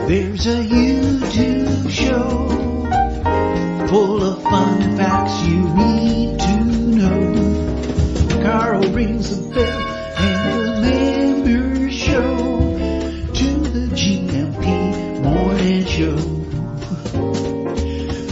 There's a YouTube show full of fun facts you need to know. Carl rings the bell and the members show to the GMP morning show.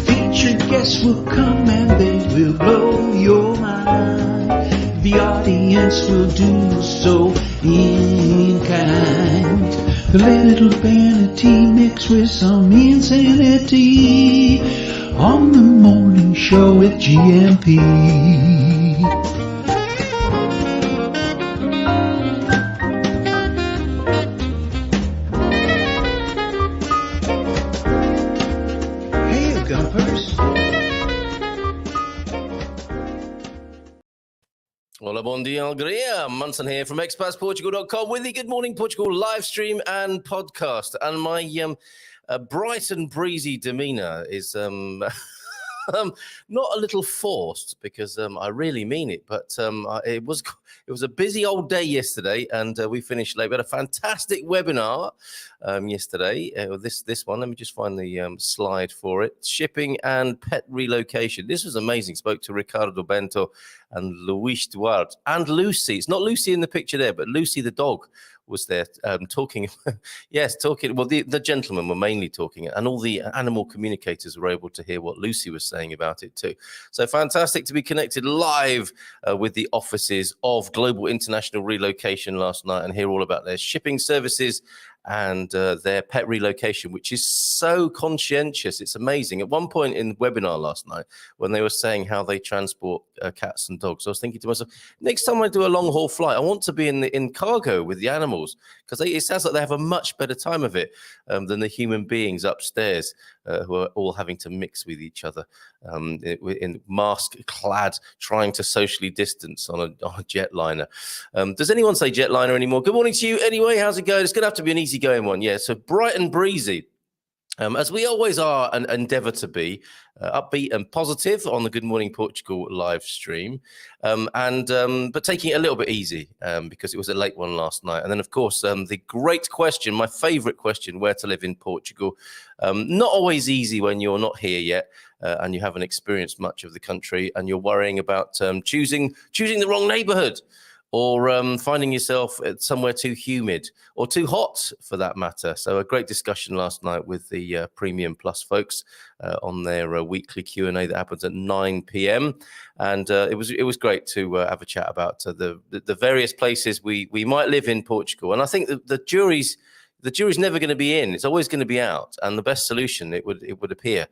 Featured guests will come and they will blow your mind. The audience will do so in kind. The little vanity mixed with some insanity on the morning show with GMP. Hey, Gumpers. Hola, bon dia, alegria. Munson here from expatsportugal.com with the Good Morning Portugal live stream and podcast. And my bright and breezy demeanour is not a little forced because I really mean it. But it was a busy old day yesterday, and we finished late. We had a fantastic webinar yesterday. This one, let me just find the slide for it. Shipping and pet relocation. This was amazing. Spoke to Ricardo Bento and Luis Duarte and Lucy. It's not Lucy in the picture there, but Lucy the dog was there talking. Yes, talking. Well, the gentlemen were mainly talking, and all the animal communicators were able to hear what Lucy was saying about it too. So fantastic to be connected live with the offices of Global International Relocation last night and hear all about their shipping services and their pet relocation, which is so conscientious. It's amazing. At one point in the webinar last night, when they were saying how they transport cats and dogs, I was thinking to myself, next time I do a long haul flight, I want to be in cargo with the animals, because it sounds like they have a much better time of it than the human beings upstairs who are all having to mix with each other in mask-clad, trying to socially distance on a jetliner. Does anyone say jetliner anymore? Good morning to you anyway. How's it going? It's going to have to be an easygoing one. Yeah, so bright and breezy. As we always are and endeavour to be, upbeat and positive on the Good Morning Portugal live stream, but taking it a little bit easy because it was a late one last night. And then, of course, the great question, my favourite question, where to live in Portugal. Not always easy when you're not here yet and you haven't experienced much of the country and you're worrying about choosing the wrong neighbourhood, or finding yourself somewhere too humid or too hot for that matter. So a great discussion last night with the Premium Plus folks on their weekly Q&A that happens at 9 p.m. And it was great to have a chat about the various places we might live in Portugal. And I think the jury's never going to be in. It's always going to be out. And the best solution, it would appear,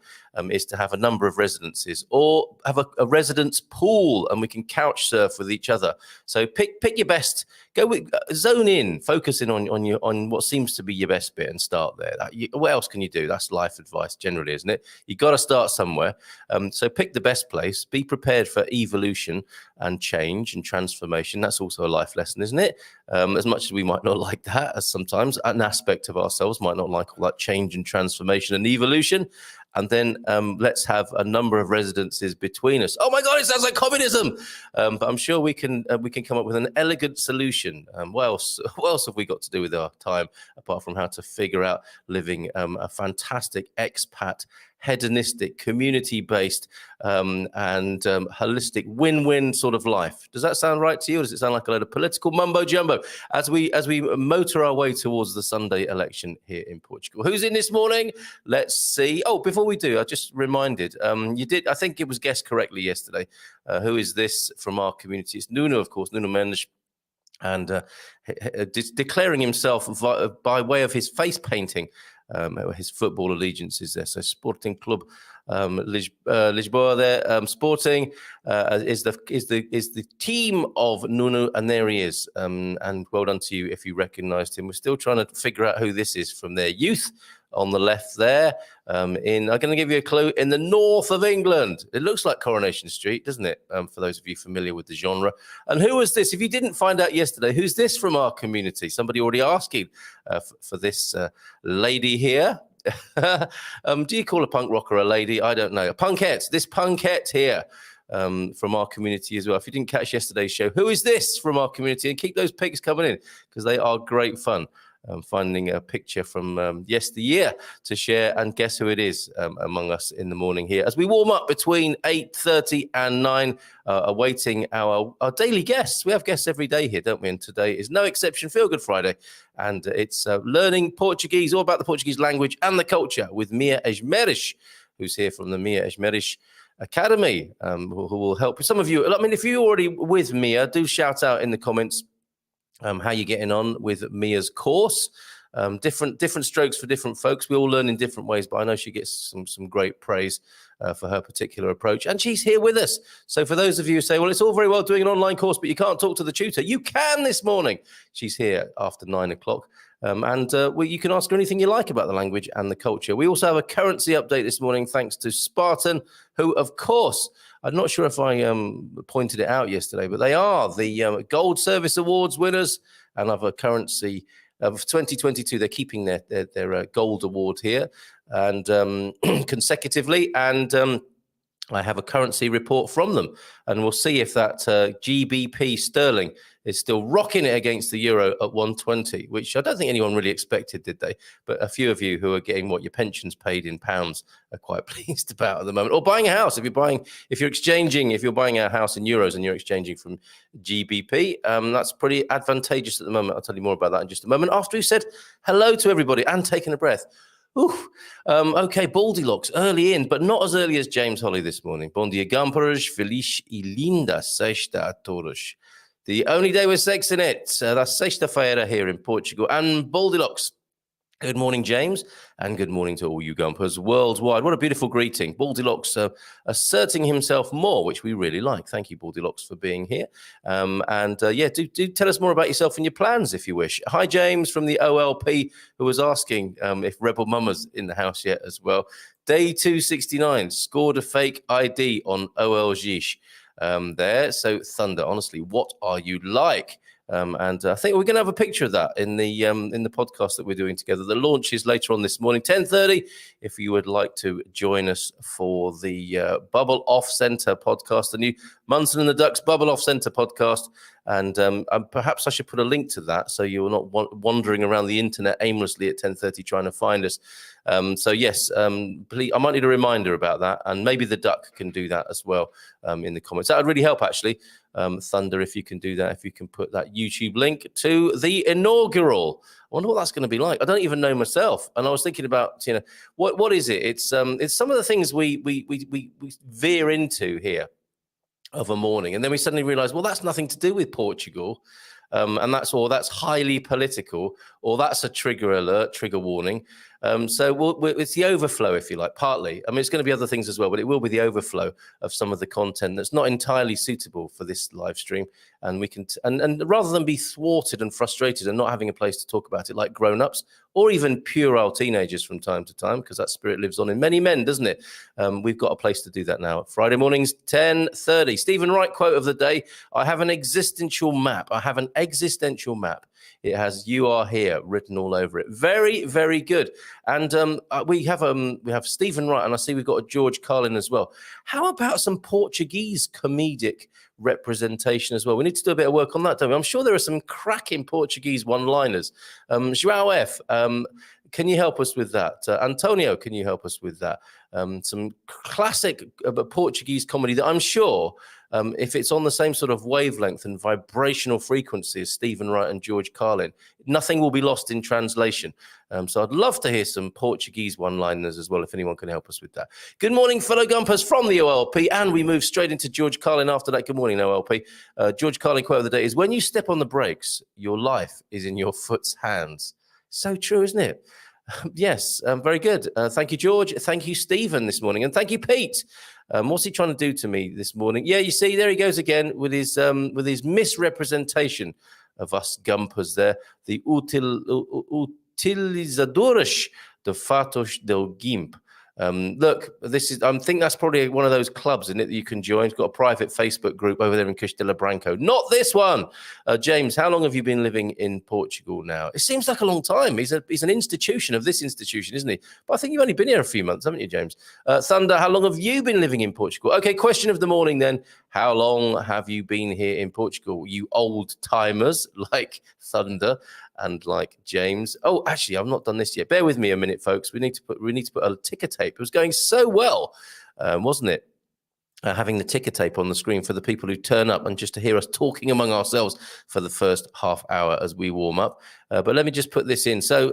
is to have a number of residences or have a residence pool, and we can couch surf with each other. So pick your best. Go with zone in, focus in on what seems to be your best bit, and start there. What else can you do? That's life advice generally, isn't it? You got to start somewhere. So pick the best place. Be prepared for evolution and change and transformation. That's also a life lesson, isn't it? As much as we might not like that, as sometimes an aspect of ourselves might not like all that change and transformation and evolution. And then let's have a number of residences between us. Oh my God, it sounds like communism. But I'm sure we can come up with an elegant solution. What else have we got to do with our time apart from how to figure out living a fantastic expat, hedonistic, community-based, and holistic win-win sort of life? Does that sound right to you, or does it sound like a load of political mumbo-jumbo as we motor our way towards the Sunday election here in Portugal? Who's in this morning? Let's see. Oh, before we do, I just reminded, I think it was guessed correctly yesterday. Who is this from our community? It's Nuno, of course, Nuno Mendes, and declaring himself by way of his face painting, his football allegiances there. So Sporting Club Lisboa there. Sporting is the team of Nuno, and there he is. And well done to you if you recognised him. We're still trying to figure out who this is from their youth. On the left there, I'm going to give you a clue, in the north of England. It looks like Coronation Street, doesn't it? For those of you familiar with the genre. And who was this? If you didn't find out yesterday, who's this from our community? Somebody already asking for this lady here. Do you call a punk rocker a lady? I don't know. A punkette. This punkette here. From our community as well. If you didn't catch yesterday's show, who is this from our community? And keep those pics coming in because they are great fun. finding a picture from yesteryear to share, and guess who it is among us in the morning here as we warm up between 8:30 and 9, awaiting our daily guests. We have guests every day here, don't we? And today is no exception. Feel Good Friday, and it's learning Portuguese, all about the Portuguese language and the culture with Mia Esmeris, who's here from the Mia Esmeris Academy, who will help. Some of you, I mean, if you're already with Mia, do shout out in the comments how you're getting on with Mia's course. Different strokes for different folks. We all learn in different ways, but I know she gets some great praise for her particular approach. And she's here with us. So for those of you who say, well, it's all very well doing an online course, but you can't talk to the tutor, you can this morning. She's here after 9 o'clock. You can ask her anything you like about the language and the culture. We also have a currency update this morning, thanks to Spartan, who, of course, I'm not sure if I pointed it out yesterday, but they are the Gold Service Awards winners and of a currency of 2022. They're keeping their gold award here and consecutively. And I have a currency report from them, and we'll see if that GBP sterling is still rocking it against the euro at 120, which I don't think anyone really expected, did they? But a few of you who are getting your pensions paid in pounds are quite pleased about at the moment. Or buying a house, if you're buying a house in euros and you're exchanging from GBP, that's pretty advantageous at the moment. I'll tell you more about that in just a moment after we said hello to everybody and taken a breath. Okay, Baldylocks, early in, but not as early as James Holly this morning. Bom dia, Gampers, feliz e linda sexta a todos. The only day with sex in it. That's sexta-feira here in Portugal. And Baldylocks, good morning, James, and good morning to all you Gumpers worldwide. What a beautiful greeting. Baldylocks asserting himself more, which we really like. Thank you, Baldylocks, for being here. Do tell us more about yourself and your plans, if you wish. Hi, James, from the OLP, who was asking if Rebel Mama's in the house yet as well. Day 269, scored a fake ID on OLG. There. So, Thunder, honestly, what are you like? And I think we're going to have a picture of that in the podcast that we're doing together. The launch is later on this morning, 10:30. If you would like to join us for the Bubble Off Centre podcast, the new Munson and the Ducks Bubble Off Centre podcast. And perhaps I should put a link to that so you're not wandering around the internet aimlessly at 10:30 trying to find us. Please, I might need a reminder about that, and maybe the Duck can do that as well in the comments. That would really help, actually. Thunder, if you can do that, if you can put that YouTube link to the inaugural. I wonder what that's going to be like. I don't even know myself, and I was thinking about what is it? It's some of the things we veer into here of a morning, and then we suddenly realize, well, that's nothing to do with Portugal, and that's highly political, or that's a trigger alert, trigger warning. It's the overflow, if you like, partly. I mean, it's going to be other things as well, but it will be the overflow of some of the content that's not entirely suitable for this live stream. And we can, and rather than be thwarted and frustrated and not having a place to talk about it like grown-ups or even puerile teenagers from time to time, because that spirit lives on in many men, doesn't it? We've got a place to do that now. Friday mornings, 10:30. Stephen Wright quote of the day: I have an existential map. It has "You Are Here" written all over it. Very, very good. And we have Stephen Wright, and I see we've got a George Carlin as well. How about some Portuguese comedic representation as well? We need to do a bit of work on that, don't we? I'm sure there are some cracking Portuguese one-liners. João F., can you help us with that? Antonio, can you help us with that? Some classic Portuguese comedy that I'm sure, if it's on the same sort of wavelength and vibrational frequency as Stephen Wright and George Carlin, nothing will be lost in translation. So I'd love to hear some Portuguese one-liners as well, if anyone can help us with that. Good morning, fellow Gumpers from the OLP, and we move straight into George Carlin after that. Good morning, OLP. George Carlin quote of the day is, when you step on the brakes, your life is in your foot's hands. So true, isn't it? Yes, very good. Thank you, George. Thank you, Stephen, this morning. And thank you, Pete. What's he trying to do to me this morning? Yeah, you see, there he goes again with his misrepresentation of us Gumpers there. The utilizadores de fatos del GIMP. Look, I think that's probably one of those clubs, isn't it, that you can join. It's got a private Facebook group over there in Castelo Branco. Not this one. James, how long have you been living in Portugal now? It seems like a long time. He's an institution of this institution, isn't he? But I think you've only been here a few months, haven't you, James? Thunder, how long have you been living in Portugal? Okay, question of the morning then. How long have you been here in Portugal, you old timers like Thunder? and like James. Oh, actually, I've not done this yet. Bear with me a minute, folks. We need to put a ticker tape. It was going so well, wasn't it? Having the ticker tape on the screen for the people who turn up and just to hear us talking among ourselves for the first half hour as we warm up. But let me just put this in. So,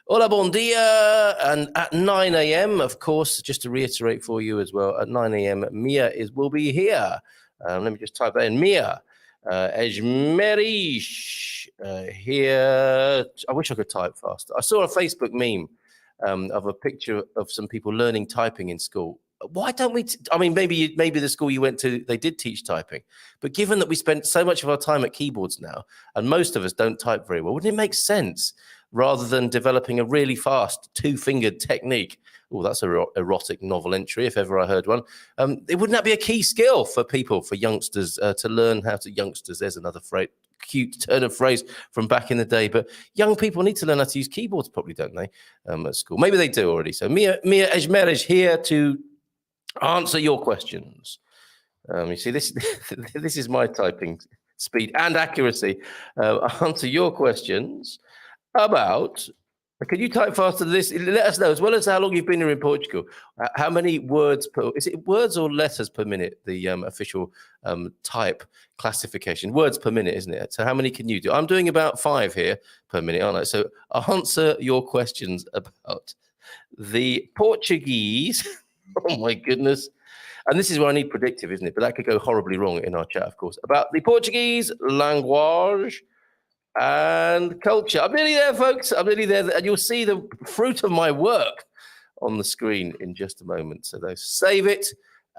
hola, bon dia. And at 9 a.m., of course, just to reiterate for you as well, at 9 a.m., Mia will be here. Let me just type that in. Mia Esmeris here. I wish I could type faster. I saw a Facebook meme of a picture of some people learning typing in school. Why don't we? I mean, maybe the school you went to, they did teach typing. But given that we spent so much of our time at keyboards now, and most of us don't type very well, wouldn't it make sense rather than developing a really fast two-fingered technique? Oh, that's an erotic novel entry, if ever I heard one. Wouldn't that be a key skill for people, for youngsters, to learn how to youngsters? There's another phrase, cute turn of phrase from back in the day. But young people need to learn how to use keyboards properly, don't they, at school? Maybe they do already. So Mia Esmeriz here to answer your questions. You see, this is my typing speed and accuracy. Answer your questions about. Can you type faster than this? Let us know, as well as how long you've been here in Portugal. How many words per? Is it words or letters per minute? The official type classification. Words per minute, isn't it? So how many can you do? I'm doing about 5 here per minute, aren't I? So answer your questions about the Portuguese. Oh my goodness. And this is where I need predictive, isn't it? But that could go horribly wrong in our chat, of course. About the Portuguese language and culture. I'm nearly there, folks. I'm nearly there. And you'll see the fruit of my work on the screen in just a moment. So save it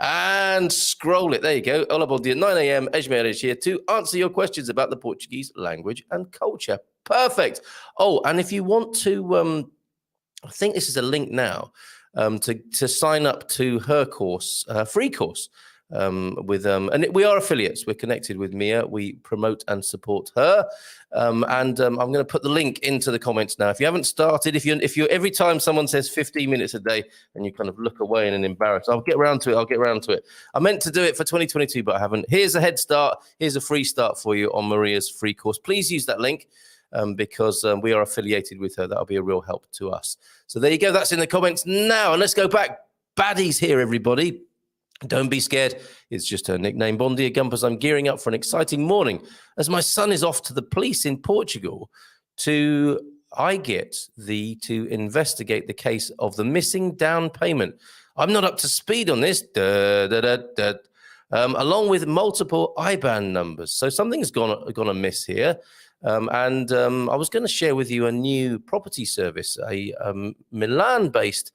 and scroll it. There you go. Hola, bom dia, 9 a.m. Esmeris here to answer your questions about the Portuguese language and culture. Perfect. Oh, and if you want to, I think this is a link now. To sign up to her course, free course, and we are affiliates. We're connected with Mia. We promote and support her, and I'm going to put the link into the comments now. If you haven't started, if you every time someone says 15 minutes a day and you kind of look away and embarrassed, I'll get around to it. I meant to do it for 2022, but I haven't. Here's a head start. Here's a free start for you on Maria's free course. Please use that link. Because we are affiliated with her. That'll be a real help to us. So there you go. That's in the comments now. And let's go back. Baddies here, everybody. Don't be scared. It's just her nickname. Bon dia, Gumpers. I'm gearing up for an exciting morning as my son is off to the police in Portugal to investigate the case of the missing down payment. I'm not up to speed on this. Along with multiple IBAN numbers. So something's gone amiss here. I was going to share with you a new property service. A Milan-based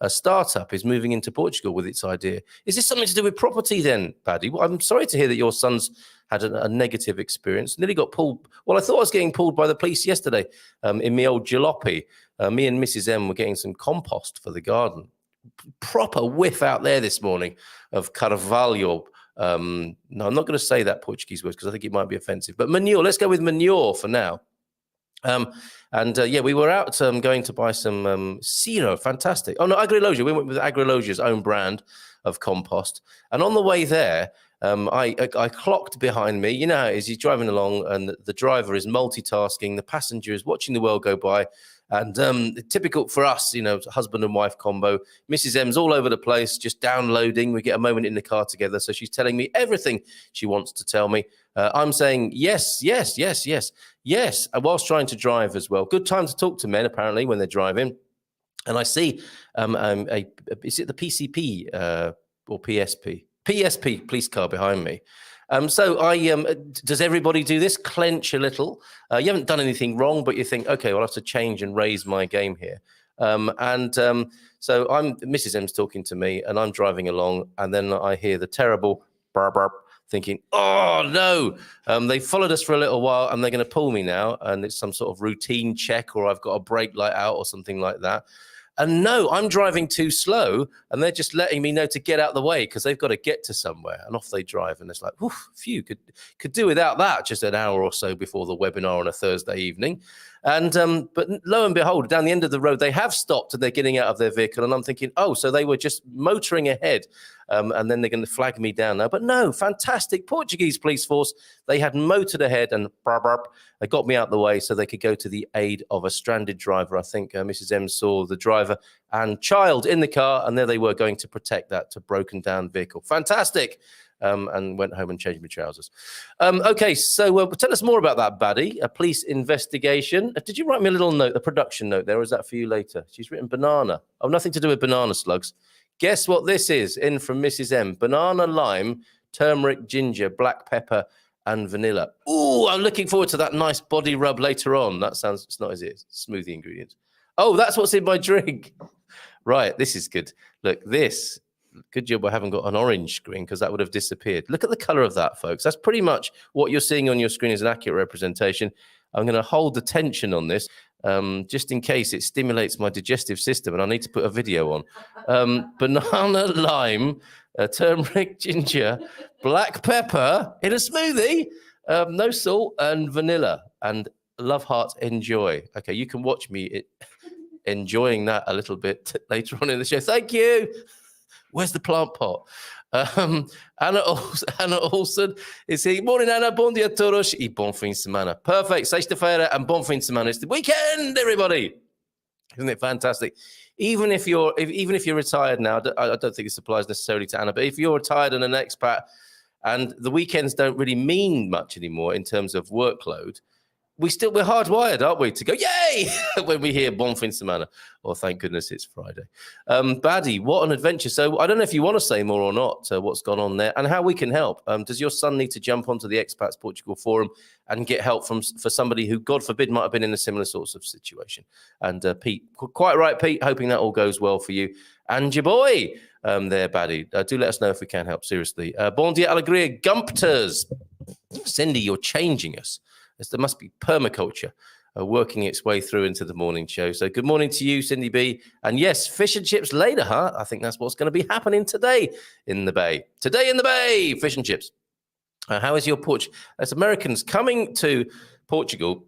startup is moving into Portugal with its idea. Is this something to do with property then, Paddy? Well, I'm sorry to hear that your son's had a negative experience. Nearly got pulled. Well, I thought I was getting pulled by the police yesterday in my old jalopy. Me and Mrs. M were getting some compost for the garden. Proper whiff out there this morning of Carvalho. No, I'm not going to say that Portuguese word because I think it might be offensive. But manure, let's go with manure for now. We were out going to buy some Ciro, fantastic. Oh, no, Agrilogia. We went with Agrilocia's own brand of compost. And on the way there, I clocked behind me. You know how it is. He's driving along and the driver is multitasking. The passenger is watching the world go by. And typical for us, you know, husband and wife combo. Mrs. M's all over the place, just downloading. We get a moment in the car together. So she's telling me everything she wants to tell me. I'm saying yes, and whilst trying to drive as well. Good time to talk to men, apparently, when they're driving. And I see, is it the PCP or PSP? PSP police car behind me. Does everybody do this? Clench a little. You haven't done anything wrong, but you think, okay, well, I'll have to change and raise my game here. So Mrs. M's talking to me and I'm driving along and then I hear the terrible burp, burp, thinking, oh no, they followed us for a little while and they're going to pull me now. And it's some sort of routine check or I've got a brake light out or something like that. And no, I'm driving too slow and they're just letting me know to get out the way because they've got to get to somewhere. And off they drive. And it's like, phew, could do without that just an hour or so before the webinar on a Thursday evening. And but lo and behold, down the end of the road, they have stopped and they're getting out of their vehicle. And I'm thinking, oh, so they were just motoring ahead and then they're going to flag me down now. But no, fantastic Portuguese police force. They had motored ahead and they got me out the way so they could go to the aid of a stranded driver. I think Mrs. M saw the driver and child in the car, and there they were going to protect that broken down vehicle. Fantastic. And went home and changed my trousers. Okay, so tell us more about that, baddie. A police investigation. Did you write me a little note, a production note there, or is that for you later? She's written banana. Oh, nothing to do with banana slugs. Guess what this is? In from Mrs. M. Banana, lime, turmeric, ginger, black pepper, and vanilla. Ooh, I'm looking forward to that nice body rub later on. That sounds, it's not, is it? Smoothie ingredients. Oh, that's what's in my drink. Right, this is good. Look, this... Good job I haven't got an orange screen because that would have disappeared. Look at the color of that, folks. That's pretty much what you're seeing on your screen is an accurate representation. I'm going to hold the tension on this just in case it stimulates my digestive system and I need to put a video on. Banana, lime, turmeric, ginger, black pepper in a smoothie, no salt, and vanilla. And love hearts, enjoy. Okay, you can watch me enjoying that a little bit later on in the show. Thank you. Where's the plant pot? Anna Olsen is here. Morning, Anna. Bom dia a todos e bom fim de semana. Perfect. Sexta-feira and bom fim de semana. It's the weekend, everybody. Isn't it fantastic? Even if you're retired now, I don't think this applies necessarily to Anna, but if you're retired and an expat and the weekends don't really mean much anymore in terms of workload, we're hardwired, aren't we, to go, yay, when we hear bon fin de semana. Or thank goodness it's Friday. Baddie, what an adventure. So I don't know if you want to say more or not what's gone on there and how we can help. Does your son need to jump onto the Expats Portugal forum and get help for somebody who, God forbid, might have been in a similar sorts of situation? And Pete, quite right, Pete, hoping that all goes well for you. And your boy there, Baddie, do let us know if we can help, seriously. Bon dia, alegria, gumpters. Cindy, you're changing us. There must be permaculture working its way through into the morning show. So good morning to you, Cindy B. And yes, fish and chips later, huh? I think that's what's going to be happening today in the Bay. Today in the Bay, fish and chips. How is your Portugal? As Americans coming to Portugal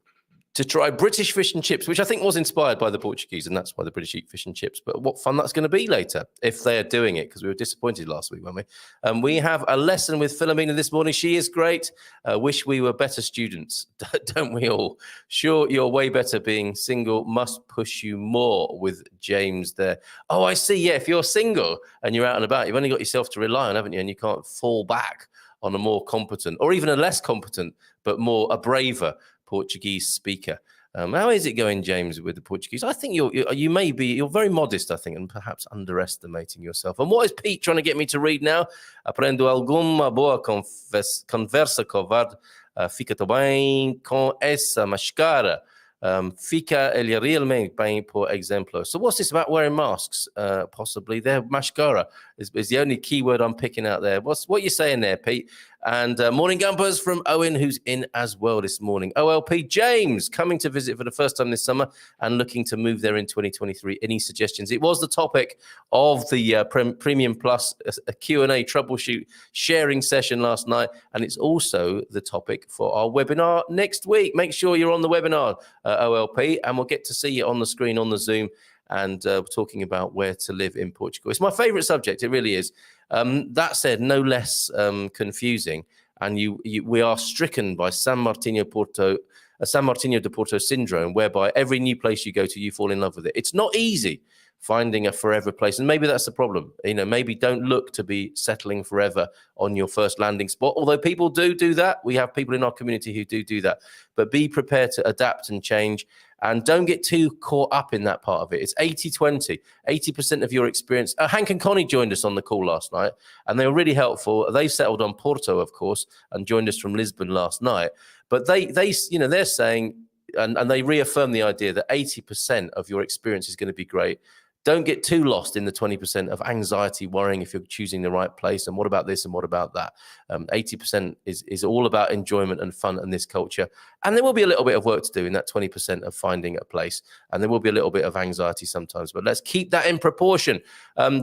to try British fish and chips, which I think was inspired by the Portuguese, and that's why the British eat fish and chips. But what fun that's going to be later if they are doing it, because we were disappointed last week, weren't we? We have a lesson with Philomena this morning. She is great. Wish we were better students, don't we all? Sure, you're way better being single. Must push you more with James there. Oh, I see. Yeah, if you're single and you're out and about, you've only got yourself to rely on, haven't you? And you can't fall back on a more competent or even a less competent, but a braver Portuguese speaker. How is it going, James, with the Portuguese? I think you're very modest, I think, and perhaps underestimating yourself. And what is Pete trying to get me to read now? Aprendo alguma boa conversa covarde. Fica bem com essa máscara. Fica ele realmente bem, por exemplo. So what's this about wearing masks? Possibly. Their mascara is the only keyword I'm picking out there. What you saying there, Pete? And morning gumpers from Owen, who's in as well this morning. OLP James, coming to visit for the first time this summer and looking to move there in 2023. Any suggestions? It was the topic of the Premium Plus a Q&A troubleshoot sharing session last night, and it's also the topic for our webinar next week. Make sure you're on the webinar, OLP, and we'll get to see you on the screen on the Zoom and talking about where to live in Portugal. It's my favorite subject. It really is. That said, no less confusing. And we are stricken by San Martinho de Porto syndrome, whereby every new place you go to, you fall in love with it. It's not easy finding a forever place. And maybe that's the problem. Maybe don't look to be settling forever on your first landing spot. Although people do that. We have people in our community who do that. But be prepared to adapt and change. And don't get too caught up in that part of it. It's 80-20, 80% of your experience. Hank and Connie joined us on the call last night, and they were really helpful. They settled on Porto, of course, and joined us from Lisbon last night. But they're saying, and they reaffirm the idea that 80% of your experience is going to be great. Don't get too lost in the 20% of anxiety, worrying if you're choosing the right place. And what about this and what about that? 80% is all about enjoyment and fun and this culture. And there will be a little bit of work to do in that 20% of finding a place. And there will be a little bit of anxiety sometimes. But let's keep that in proportion.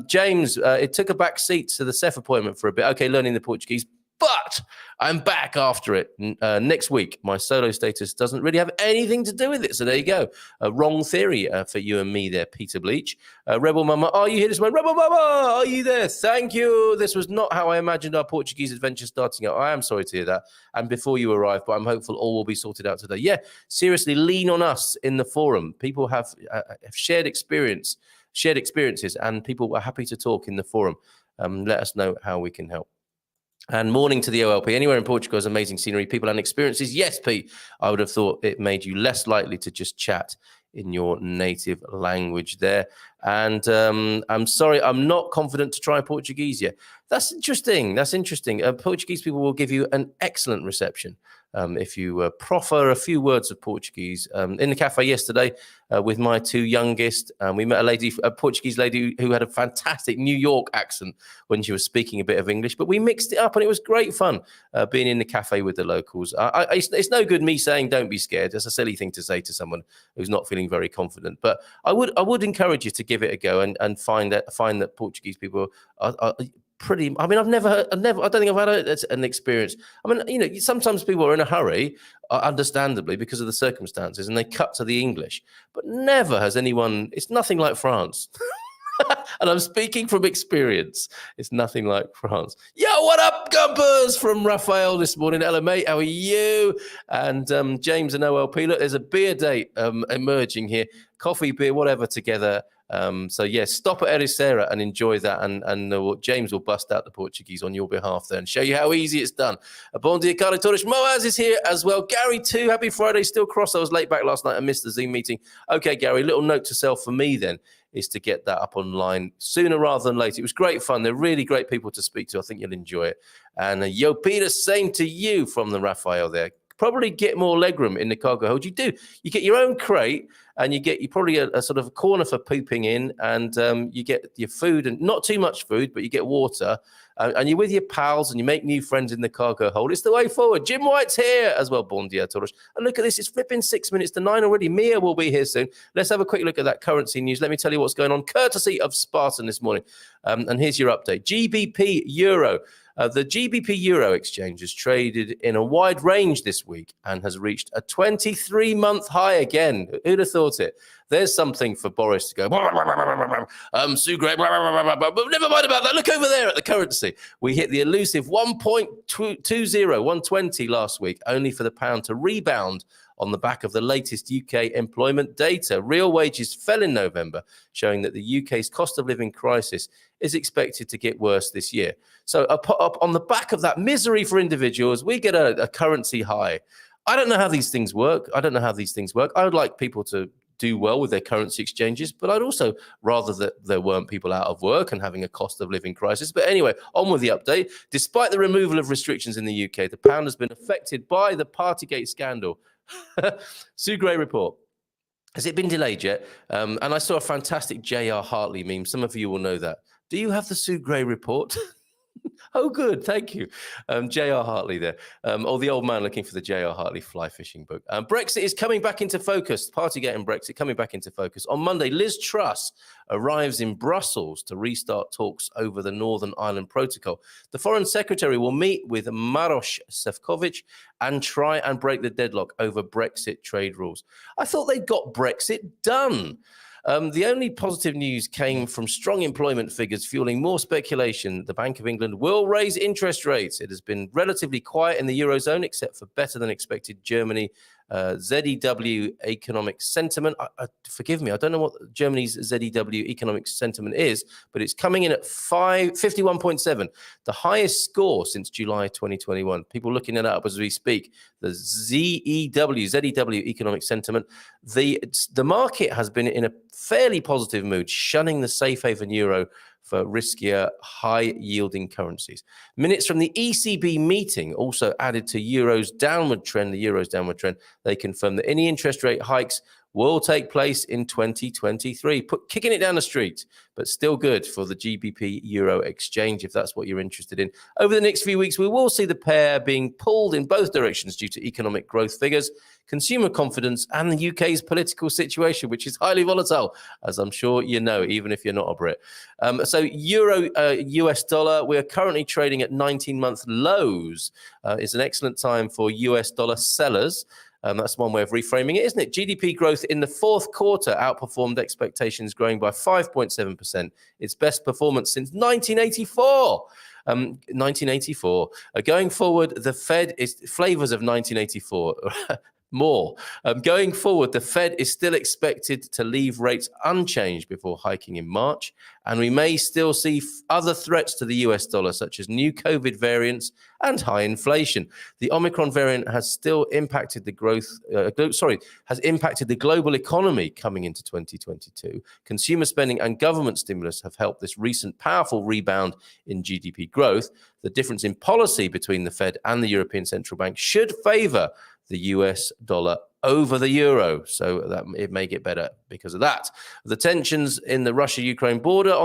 James, it took a back seat to the CEF appointment for a bit. Okay, learning the Portuguese. But I'm back after it next week. My solo status doesn't really have anything to do with it. So there you go. A wrong theory for you and me there, Peter Bleach. Rebel Mama, are you here this morning? Rebel Mama, are you there? Thank you. This was not how I imagined our Portuguese adventure starting out. I am sorry to hear that. And before you arrive, but I'm hopeful all will be sorted out today. Yeah, seriously, lean on us in the forum. People have shared experiences, and people are happy to talk in the forum. Let us know how we can help. And morning to the OLP. Anywhere in Portugal has amazing scenery, people and experiences. Yes, Pete, I would have thought it made you less likely to just chat in your native language there. And I'm sorry, I'm not confident to try Portuguese yet. That's interesting. Portuguese people will give you an excellent reception if you proffer a few words of Portuguese. In the cafe yesterday with my two youngest, we met a Portuguese lady who had a fantastic New York accent when she was speaking a bit of English, but we mixed it up and it was great fun being in the cafe with the locals. It's no good me saying don't be scared. That's a silly thing to say to someone who's not feeling very confident. But I would encourage you to give it a go and find that Portuguese people are pretty. I mean, I don't think I've had an experience. I mean, sometimes people are in a hurry, understandably, because of the circumstances, and they cut to the English. But never has anyone. It's nothing like France. And I'm speaking from experience. It's nothing like France. Yo, what up, Gumpers? From Raphael this morning. Hello, mate. How are you? And James and OLP. Look, there's a beer date emerging here. Coffee, beer, whatever together. So, yes, stop at Ericeira and enjoy that. And James will bust out the Portuguese on your behalf there and show you how easy it's done. Bon dia, Carlos Torres. Moaz is here as well. Gary, too. Happy Friday. Still cross. I was late back last night. I missed the Zoom meeting. Okay, Gary, little note to self for me then is to get that up online sooner rather than later. It was great fun. They're really great people to speak to. I think you'll enjoy it. And yo, Peter, same to you from the Raphael there. Probably get more legroom in the cargo hold. You do. You get your own crate, and you probably a sort of a corner for pooping in, and you get your food, and not too much food, but you get water, and you're with your pals, and you make new friends in the cargo hold. It's the way forward. Jim White's here as well. Bon dia, Torres. And look at this. It's flipping 6 minutes to 9 already. Mia will be here soon. Let's have a quick look at that currency news. Let me tell you what's going on, courtesy of Spartan this morning. And here's your update. GBP Euro. The GBP Euro exchange has traded in a wide range this week and has reached a 23-month high again. Who'd have thought it? There's something for Boris to go, Sue Gray, but never mind about that. Look over there at the currency. We hit the elusive 1.20, 120 last week, only for the pound to rebound on the back of the latest UK employment data. Real wages fell in November, showing that the UK's cost of living crisis is expected to get worse this year. So up on the back of that misery for individuals, we get a currency high. I don't know how these things work. I would like people to do well with their currency exchanges, but I'd also rather that there weren't people out of work and having a cost of living crisis. But anyway, on with the update. Despite the removal of restrictions in the UK, the pound has been affected by the Partygate scandal. Sue Gray report. Has it been delayed yet? And I saw a fantastic J.R. Hartley meme. Some of you will know that. Do you have the Sue Gray report? Oh, good. Thank you. J.R. Hartley there. Or the old man looking for the J.R. Hartley fly fishing book. Brexit is coming back into focus. Partygate and Brexit coming back into focus. On Monday, Liz Truss arrives in Brussels to restart talks over the Northern Ireland Protocol. The Foreign Secretary will meet with Maroš Šefčovič and try and break the deadlock over Brexit trade rules. I thought they'd got Brexit done. The only positive news came from strong employment figures fueling more speculation. The Bank of England will raise interest rates. It has been relatively quiet in the Eurozone, except for better than expected Germany. ZEW economic sentiment. Forgive me, I don't know what Germany's ZEW economic sentiment is, but it's coming in at 51.7, the highest score since July 2021. People looking it up as we speak. The ZEW economic sentiment. The market has been in a fairly positive mood, shunning the safe haven euro for riskier, high-yielding currencies. Minutes from the ECB meeting also added to the euro's downward trend. They confirmed that any interest rate hikes will take place in 2023. Kicking it down the street, but still good for the GBP Euro exchange, if that's what you're interested in. Over the next few weeks, we will see the pair being pulled in both directions due to economic growth figures, consumer confidence, and the UK's political situation, which is highly volatile, as I'm sure you know, even if you're not a Brit. So Euro US dollar, we are currently trading at 19-month lows. It's an excellent time for US dollar sellers. That's one way of reframing it, isn't it? GDP growth in the fourth quarter outperformed expectations, growing by 5.7%. Its best performance since 1984. 1984. Going forward, the Fed is flavors of 1984. More. Going forward, the Fed is still expected to leave rates unchanged before hiking in March, and we may still see other threats to the US dollar, such as new COVID variants and high inflation. The Omicron variant has still impacted the has impacted the global economy coming into 2022. Consumer spending and government stimulus have helped this recent powerful rebound in GDP growth. The difference in policy between the Fed and the European Central Bank should favor the US dollar over the euro, so that it may get better because of that. The tensions in the Russia-Ukraine border,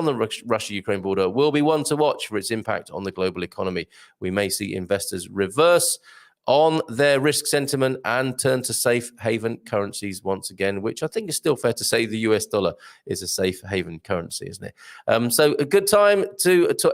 will be one to watch for its impact on the global economy. We may see investors reverse on their risk sentiment and turn to safe haven currencies once again, which I think is still fair to say the US dollar is a safe haven currency, isn't it? So a good time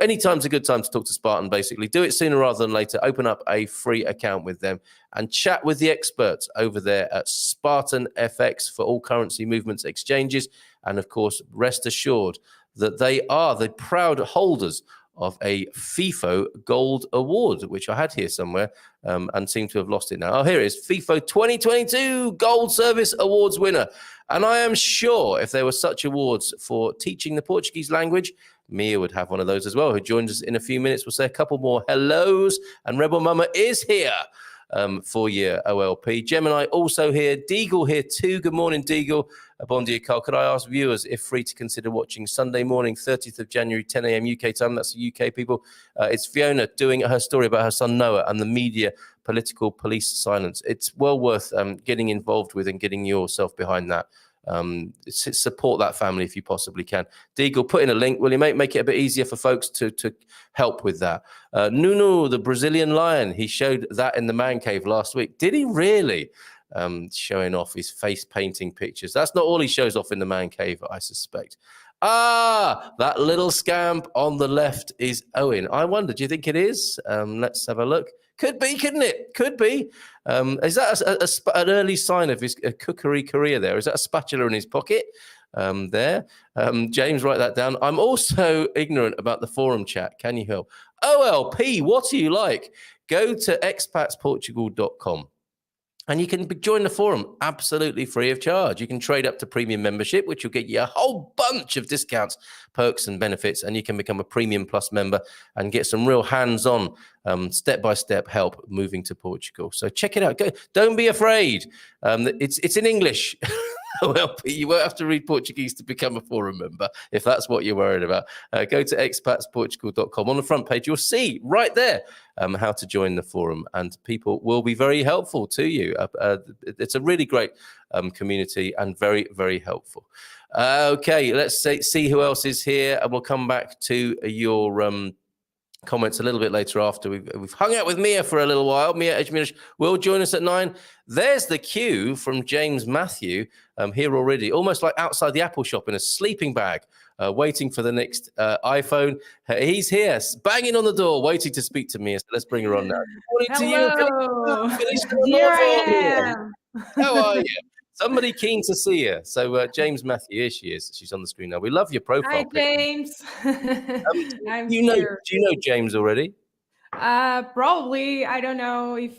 any time's a good time to talk to Spartan, basically. Do it sooner rather than later. Open up a free account with them and chat with the experts over there at Spartan FX for all currency movements exchanges. And of course, rest assured that they are the proud holders of a FIFO Gold Award, which I had here somewhere and seem to have lost it now. Oh, here it is, FIFO 2022 Gold Service Awards winner. And I am sure if there were such awards for teaching the Portuguese language, Mia would have one of those as well, who joins us in a few minutes. We'll say a couple more hellos, and Rebel Mama is here for your OLP. Gemini also here. Deagle here too. Good morning, Deagle. Bon dia, Carl. Could I ask viewers if free to consider watching Sunday morning, 30th of January, 10 a.m. UK time? That's the UK people. It's Fiona doing her story about her son Noah and the media political police silence. It's well worth getting involved with and getting yourself behind that. Support that family if you possibly can. Deagle, put in a link, will you, mate? Make it a bit easier for folks to help with that. Nuno, the Brazilian lion, he showed that in the man cave last week. Did he really? Showing off his face painting pictures. That's not all he shows off in the man cave, I suspect. That little scamp on the left is Owen. I wonder, do you think it is? Let's have a look. Could be, couldn't it? Could be. Is that an early sign of his cookery career there? Is that a spatula in his pocket there? James, write that down. I'm also ignorant about the forum chat. Can you help? OLP, what do you like? Go to expatsportugal.com. And you can join the forum absolutely free of charge. You can trade up to premium membership, which will get you a whole bunch of discounts, perks and benefits. And you can become a premium plus member and get some real hands-on, step-by-step help moving to Portugal. So check it out. Go. Don't be afraid. It's in English. Well, you won't have to read Portuguese to become a forum member if that's what you're worried about. Go to expatsportugal.com. On the front page, you'll see right there how to join the forum, and people will be very helpful to you. It's a really great community and very, very helpful. Okay, let's see who else is here, and we'll come back to your comments a little bit later after we've hung out with Mia for a little while. Mia Esmeriz will join us at 9. There's the queue from James Matthew here already, almost like outside the Apple shop in a sleeping bag, waiting for the next iPhone. He's here, banging on the door, waiting to speak to Mia. So let's bring her on now. Good morning Hello. to you. Here I am. How are you? Somebody keen to see her. So James Matthew, here she is. She's on the screen now. We love your profile. Hi, James. Do you know James already? Probably. I don't know if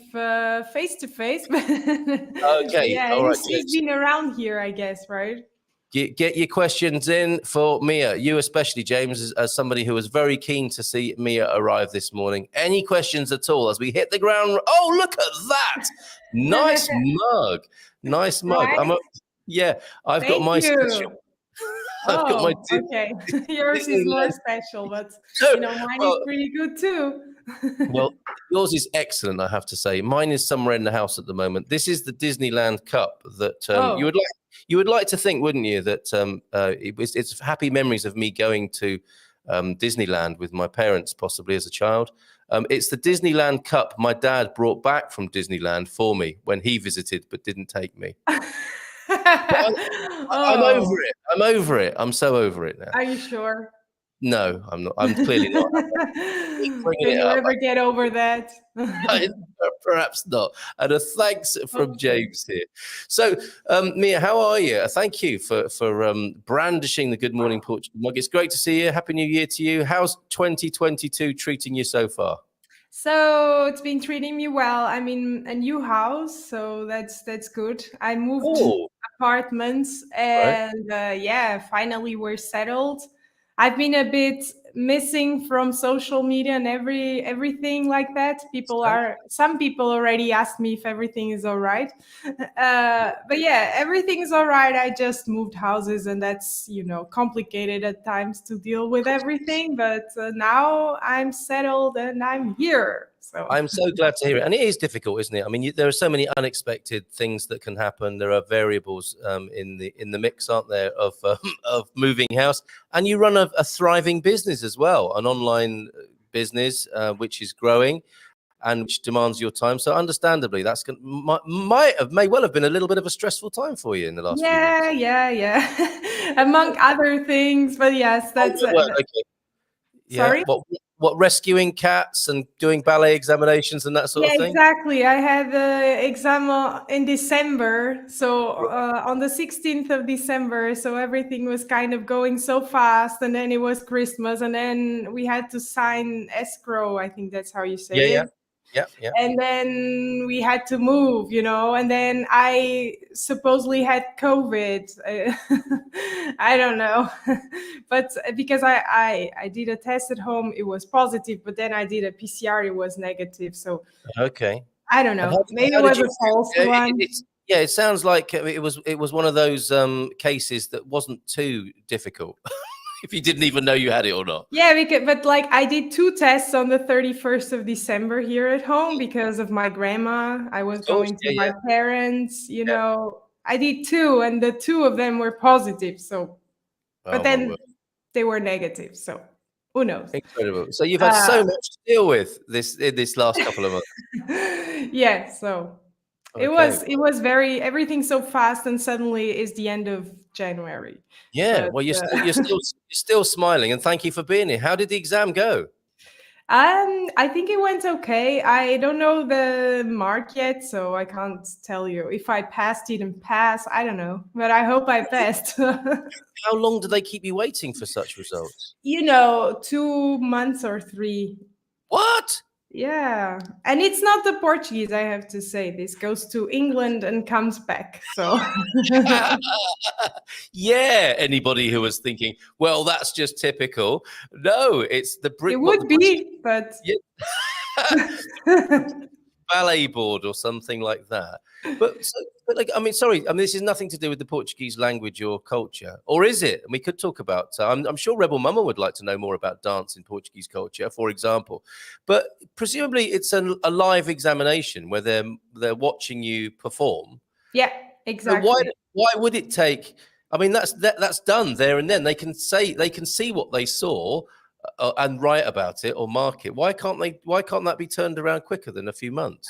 face to face, but okay. Yeah, all right. He's been around here, I guess, right? Get your questions in for Mia. You especially, James, as somebody who was very keen to see Mia arrive this morning. Any questions at all as we hit the ground? Oh, look at that! Nice mug. Nice mug. Right? I've got my special. Okay. Yours is more special, but mine is pretty good too. Well, yours is excellent, I have to say. Mine is somewhere in the house at the moment. This is the Disneyland cup that You would like to think, wouldn't you, that it's happy memories of me going to Disneyland with my parents, possibly as a child. It's the Disneyland Cup my dad brought back from Disneyland for me when he visited, but didn't take me. I'm over it. I'm over it. I'm so over it now. Are you sure? No, I'm not. I'm clearly not. Can you ever get over that? Perhaps not. And a thanks from James here. So, Mia, how are you? Thank you for brandishing the Good Morning Portugal mug. It's great to see you. Happy New Year to you. How's 2022 treating you so far? So it's been treating me well. I'm in a new house, so that's good. I moved apartments, and yeah, finally we're settled. I've been a bit missing from social media and everything like that. Some people already asked me if everything is all right. But yeah, everything's all right. I just moved houses, and that's, complicated at times to deal with everything. But now I'm settled and I'm here. So I'm so glad to hear it. And it is difficult, isn't it? I mean, there are so many unexpected things that can happen. There are variables in the mix, aren't there, of moving house. And you run a thriving business as well, an online business which is growing and which demands your time. So understandably, that's may well have been a little bit of a stressful time for you in the last few weeks. Yeah. Among other things, but yes, that's okay. Yeah. Sorry? What rescuing cats and doing ballet examinations and that sort of thing? Exactly. I had the exam in December, so on the 16th of December. So everything was kind of going so fast, and then it was Christmas, and then we had to sign escrow. I think that's how you say it. Yeah. And then we had to move, and then I supposedly had COVID. I don't know. But because I did a test at home, it was positive, but then I did a PCR, it was negative. So okay. I don't know. Maybe it was a false one. It sounds like it was one of those cases that wasn't too difficult. If you didn't even know you had it or not. Yeah, but I did 2 tests on the 31st of December here at home because of my grandma. I was going to my parents, I did 2, and the 2 of them were positive. So, but then they were negative. So who knows? Incredible. So you've had so much to deal with this last couple of months. Yeah. So it was everything so fast, and suddenly is the end of January. Yeah, well, you're still smiling, and thank you for being here. How did the exam go? I think it went okay. I don't know the mark yet, so I can't tell you if I passed, didn't pass. I don't know, but I hope I passed. How long do they keep you waiting for such results? 2 months or 3. What? Yeah, and it's not the Portuguese, I have to say. This goes to England and comes back. So yeah, anybody who was thinking, well, that's just typical. No, it's the Brit. It would be, but ballet board or something like that. But I mean, sorry, this is nothing to do with the Portuguese language or culture, or is it? And we could talk about. I'm sure Rebel Mama would like to know more about dance in Portuguese culture, for example. But presumably, it's a live examination where they're watching you perform. Yeah, exactly. So why would it take? I mean, that's done there and then. They can see what they saw and write about it or mark it. Why can't that be turned around quicker than a few months?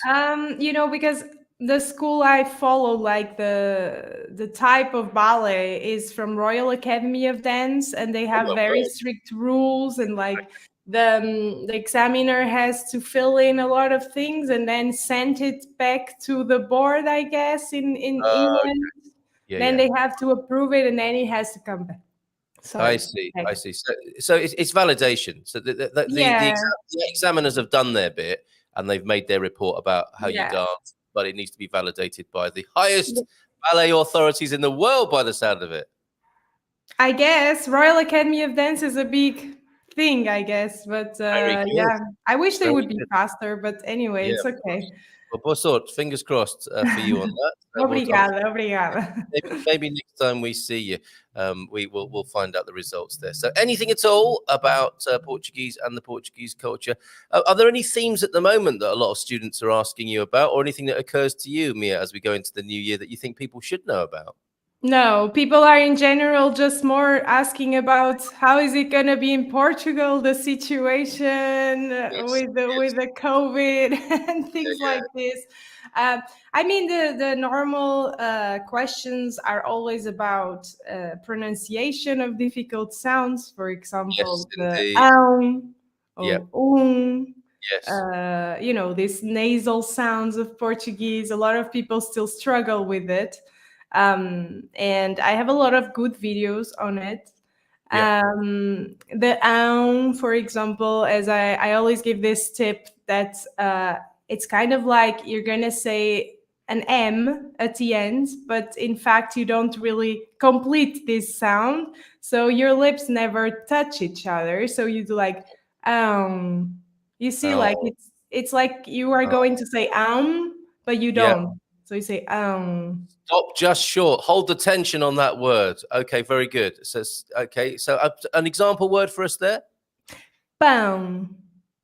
Because the school I follow, like the type of ballet is from Royal Academy of Dance, and they have very strict rules, and the examiner has to fill in a lot of things and then send it back to the board, I guess, in England. Then they have to approve it, and then it has to come back. Sorry. I see. So it's validation. So the examiners have done their bit, and they've made their report about how you dance, but it needs to be validated by the highest ballet authorities in the world, by the sound of it. I guess Royal Academy of Dance is a big thing, I guess, but I wish they would be faster, but anyway, it's okay. Well, boa sorte, fingers crossed for you on that. Obrigada. Maybe next time we see you, we'll find out the results there. So anything at all about Portuguese and the Portuguese culture? Are there any themes at the moment that a lot of students are asking you about, or anything that occurs to you, Mia, as we go into the new year that you think people should know about? No, people are in general just more asking about how is it going to be in Portugal, the situation Yes, with the COVID and things yeah, like this. I mean, the normal questions are always about pronunciation of difficult sounds. For yes, example, the indeed. Yeah, or yes, these nasal sounds of Portuguese. A lot of people still struggle with it. And I have a lot of good videos on it. yeah, The for example, as I always give this tip that it's kind of like you're gonna say an M at the end, but in fact you don't really complete this sound. So your lips never touch each other. So you do like you see, like oh, it's like you are oh, going to say but you yeah. don't. So you say Stop just short. Hold the tension on that word. Okay, very good. So, okay, so an example word for us there. pão.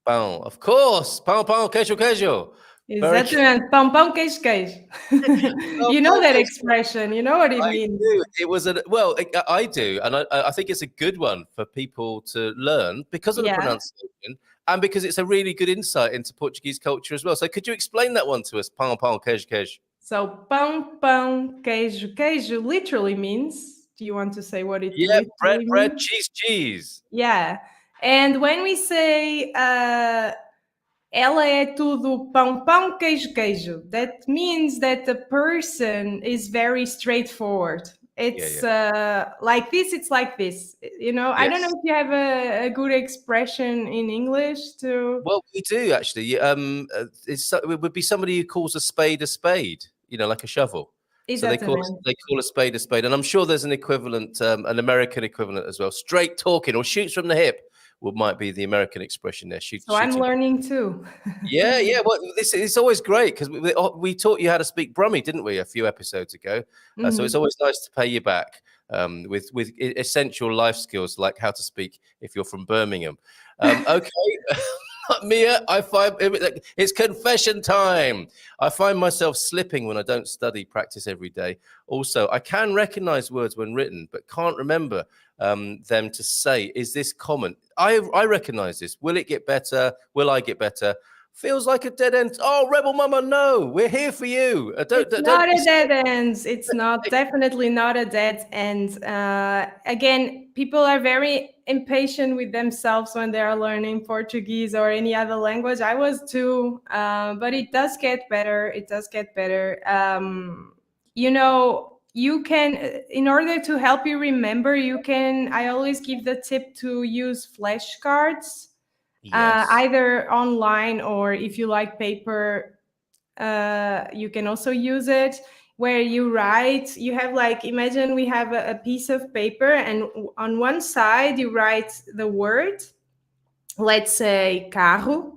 Pão, of course. Pão, pão, queijo, queijo. Very good. Exatamente. Pão, pão, queijo, queijo. Pão, You know pão, that queijo. expression. You know what it I means. do. It was I do, and I think it's a good one for people to learn because of the Yeah. pronunciation and because it's a really good insight into Portuguese culture as well. So, could you explain that one to us? Pão, pão, queijo, queijo. So pão, pão, queijo, queijo literally means. Do you want to say what it Yeah, bread, literally bread, means? cheese, cheese. Yeah. And when we say ela é tudo pão, pão, queijo, queijo, that means that the person is very straightforward. Yeah, It's yeah. like this, it's like this. I don't know Yes. if you have a good expression in English to. Well, we do actually. It would be somebody who calls a spade, like a shovel. So Exatamente. they call a spade, and I'm sure there's an equivalent, an American equivalent as well. Straight talking or shoots from the hip might be the American expression there. So I'm Shooting. learning too. Yeah, yeah. Well, it's always great because we taught you how to speak Brummie, didn't we, a few episodes ago? So it's Mhm. always nice to pay you back with essential life skills like how to speak if you're from Birmingham. Okay, Mia, I find it's confession time. I find myself slipping when I don't study practice every day. Also, I can recognize words when written, but can't remember them to say. Is this common? I recognize this. Will it get better? Will I get better? Feels like a dead end. Oh, Rebel Mama, no, we're here for you. It's Don't not be a dead end. It's not definitely not a dead end. Again, people are very impatient with themselves when they are learning Portuguese or any other language. I was too, but it does get better. It does get better. You can, in order to help you remember, I always give the tip to use flashcards, Yes. either online or if you like paper, you can also use it where you have like, imagine we have a piece of paper and on one side you write the word, let's say carro.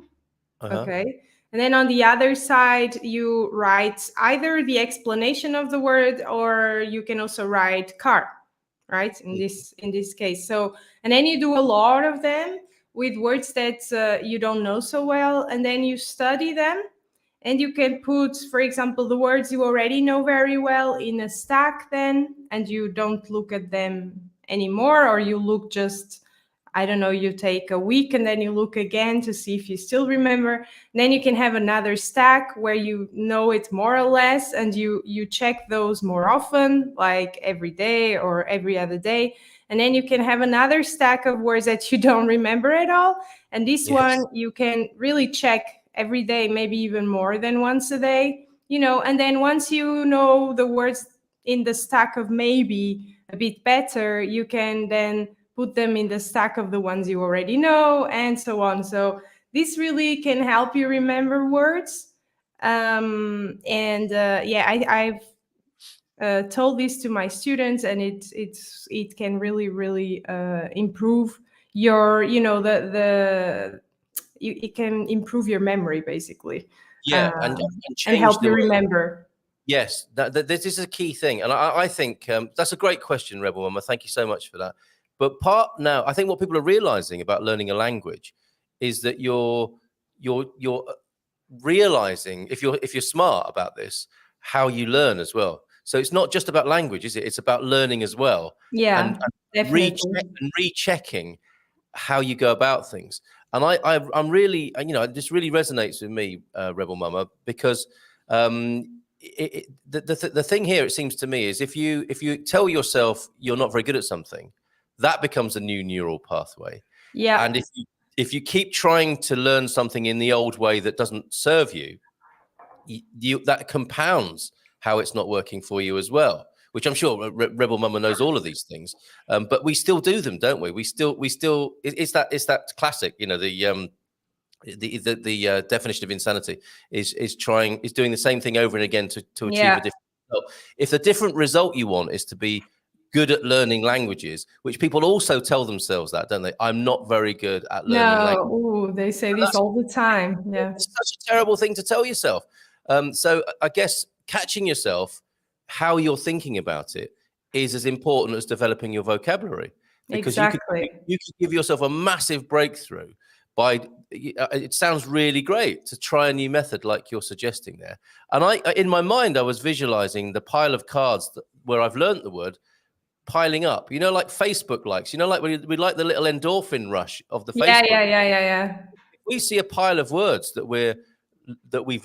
Uh-huh. Okay. And then on the other side, you write either the explanation of the word or you can also write car, right? In this case. So, and then you do a lot of them with words that you don't know so well, and then you study them. And you can put, for example, the words you already know very well in a stack then, and you don't look at them anymore, or you look just, I don't know, you take a week and then you look again to see if you still remember. And then you can have another stack where you know it more or less, and you check those more often, like every day or every other day. And then you can have another stack of words that you don't remember at all. And this one Yes. you can really check every day, maybe even more than once a day, and then once you know the words in the stack of maybe a bit better, you can then put them in the stack of the ones you already know, and so on. So this really can help you remember words. I've told this to my students, and it can really really improve your, it can improve your memory basically, Yeah, and and change help the you way. remember. Yes, this is a key thing, and I think that's a great question, Rebel Mama. Thank you so much for that. But I think what people are realizing about learning a language is that you're realizing if you're smart about this, how you learn as well. So it's not just about language, is it? It's about learning as well. Yeah, And definitely. rechecking how you go about things. And I'm really, this really resonates with me, Rebel Mama, because the thing here, it seems to me, is if you tell yourself you're not very good at something, that becomes a new neural pathway. Yeah. And if you keep trying to learn something in the old way that doesn't serve you, that compounds how it's not working for you as well. Which I'm sure Rebel Mama knows all of these things, but we still do them, don't we? We still. It's that classic, the definition of insanity is doing the same thing over and again to achieve a different result. If the different result you want is to be good at learning languages, which people also tell themselves that, don't they? I'm not very good at learning language. Ooh, they say this all the time. Yeah. It's such a terrible thing to tell yourself. So I guess catching yourself, how you're thinking about it, is as important as developing your vocabulary, because Exactly. you could give yourself a massive breakthrough by. It sounds really great to try a new method like you're suggesting there. And in my mind, I was visualizing the pile of cards where I've learned the word piling up. Like Facebook likes. Like we like the little endorphin rush of the Facebook. Yeah. If we see a pile of words that we've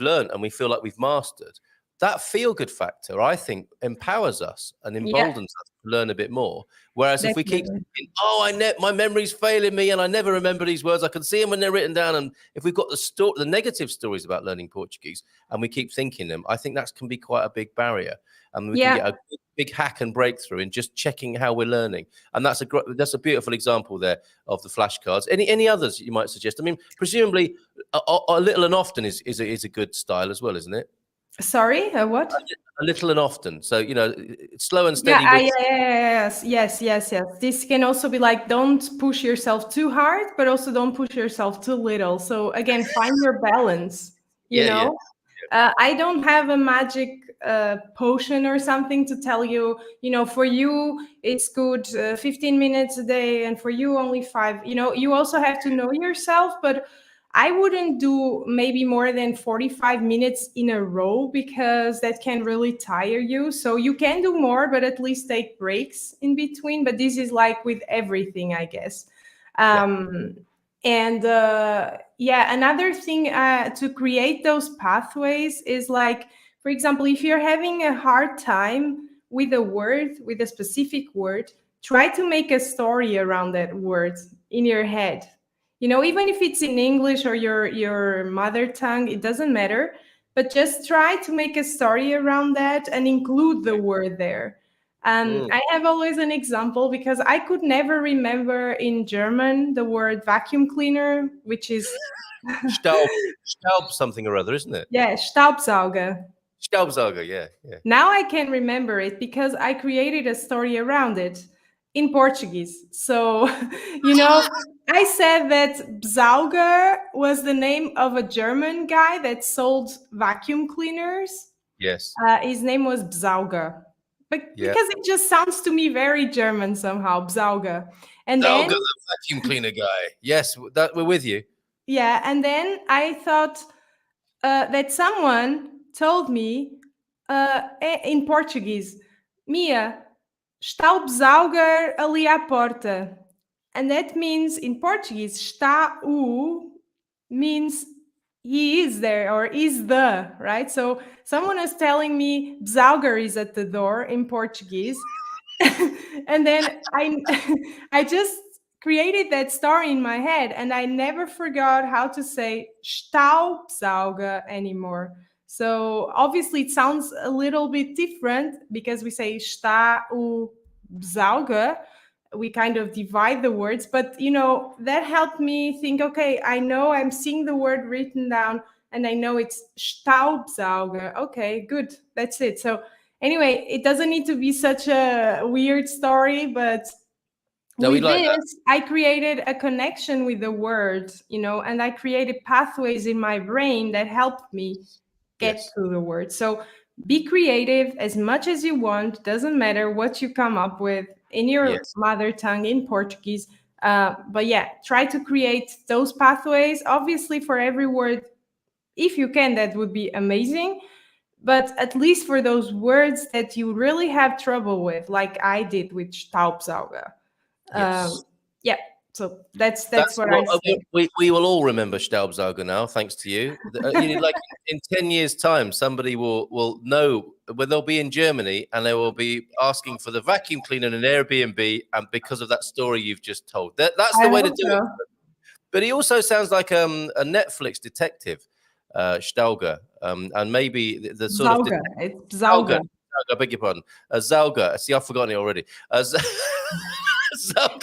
learned and we feel like we've mastered, that feel-good factor, I think, empowers us and emboldens us to learn a bit more. Whereas if we keep thinking, my memory's failing me and I never remember these words, I can see them when they're written down. And if we've got the negative stories about learning Portuguese and we keep thinking them, I think that can be quite a big barrier. And we can get a big hack and breakthrough in just checking how we're learning. And that's a beautiful example there of the flashcards. Any others you might suggest? I mean, presumably a little and often is a good style as well, isn't it? Sorry, what? A little and often. So, slow and steady. Yes. This can also be like, don't push yourself too hard, but also don't push yourself too little. So again, find your balance, you know? Yeah. I don't have a magic potion or something to tell you, for you, it's good 15 minutes a day, and for you only 5. You also have to know yourself, but I wouldn't do maybe more than 45 minutes in a row, because that can really tire you. So you can do more, but at least take breaks in between. But this is like with everything, I guess. And another thing to create those pathways is like, for example, if you're having a hard time with a specific word, try to make a story around that word in your head. Even if it's in English or your mother tongue, it doesn't matter. But just try to make a story around that and include the word there. I have always an example, because I could never remember in German the word vacuum cleaner, which is Staub something or other, isn't it? Yeah, Staubsauger. Staubsauger, yeah. Now I can remember it because I created a story around it in Portuguese. So, I said that Bsauger was the name of a German guy that sold vacuum cleaners. Yes. His name was Bsauger. Because it just sounds to me very German somehow, Bsauger. And Bsauger, the vacuum cleaner guy. Yes, we're with you. Yeah, and then I thought that someone told me in Portuguese, Mia, está o Bsauger ali à porta. And that means in Portuguese, está o means he is there, or is the, right? So someone was telling me Bsauger is at the door in Portuguese. And then I just created that story in my head, and I never forgot how to say Staubsauger anymore. So obviously it sounds a little bit different because we say Staubsauger. We kind of divide the words, but that helped me think, okay, I know I'm seeing the word written down and I know it's Staubsauger. Okay, good. That's it. So anyway, it doesn't need to be such a weird story, but with this, I created a connection with the word, and I created pathways in my brain that helped me get through the word. So be creative as much as you want. Doesn't matter what you come up with in your mother tongue, in Portuguese. But try to create those pathways. Obviously, for every word, if you can, that would be amazing. but at least for those words that you really have trouble with, like I did with Staubsauger. Yes. Yeah, so that's That's what I what say. we will all remember Staubsauger now, thanks to you. Like in 10 years' time, somebody will know when they'll be in Germany and they will be asking for the vacuum cleaner in an Airbnb, and because of that story you've just told, that's I the way to hope do it. so. But he also sounds like a Netflix detective, Stauger, and maybe the sort of Zauger. It's Zauger. Zauger. I beg your pardon. Zauger. See, I've forgotten it already. Zauger.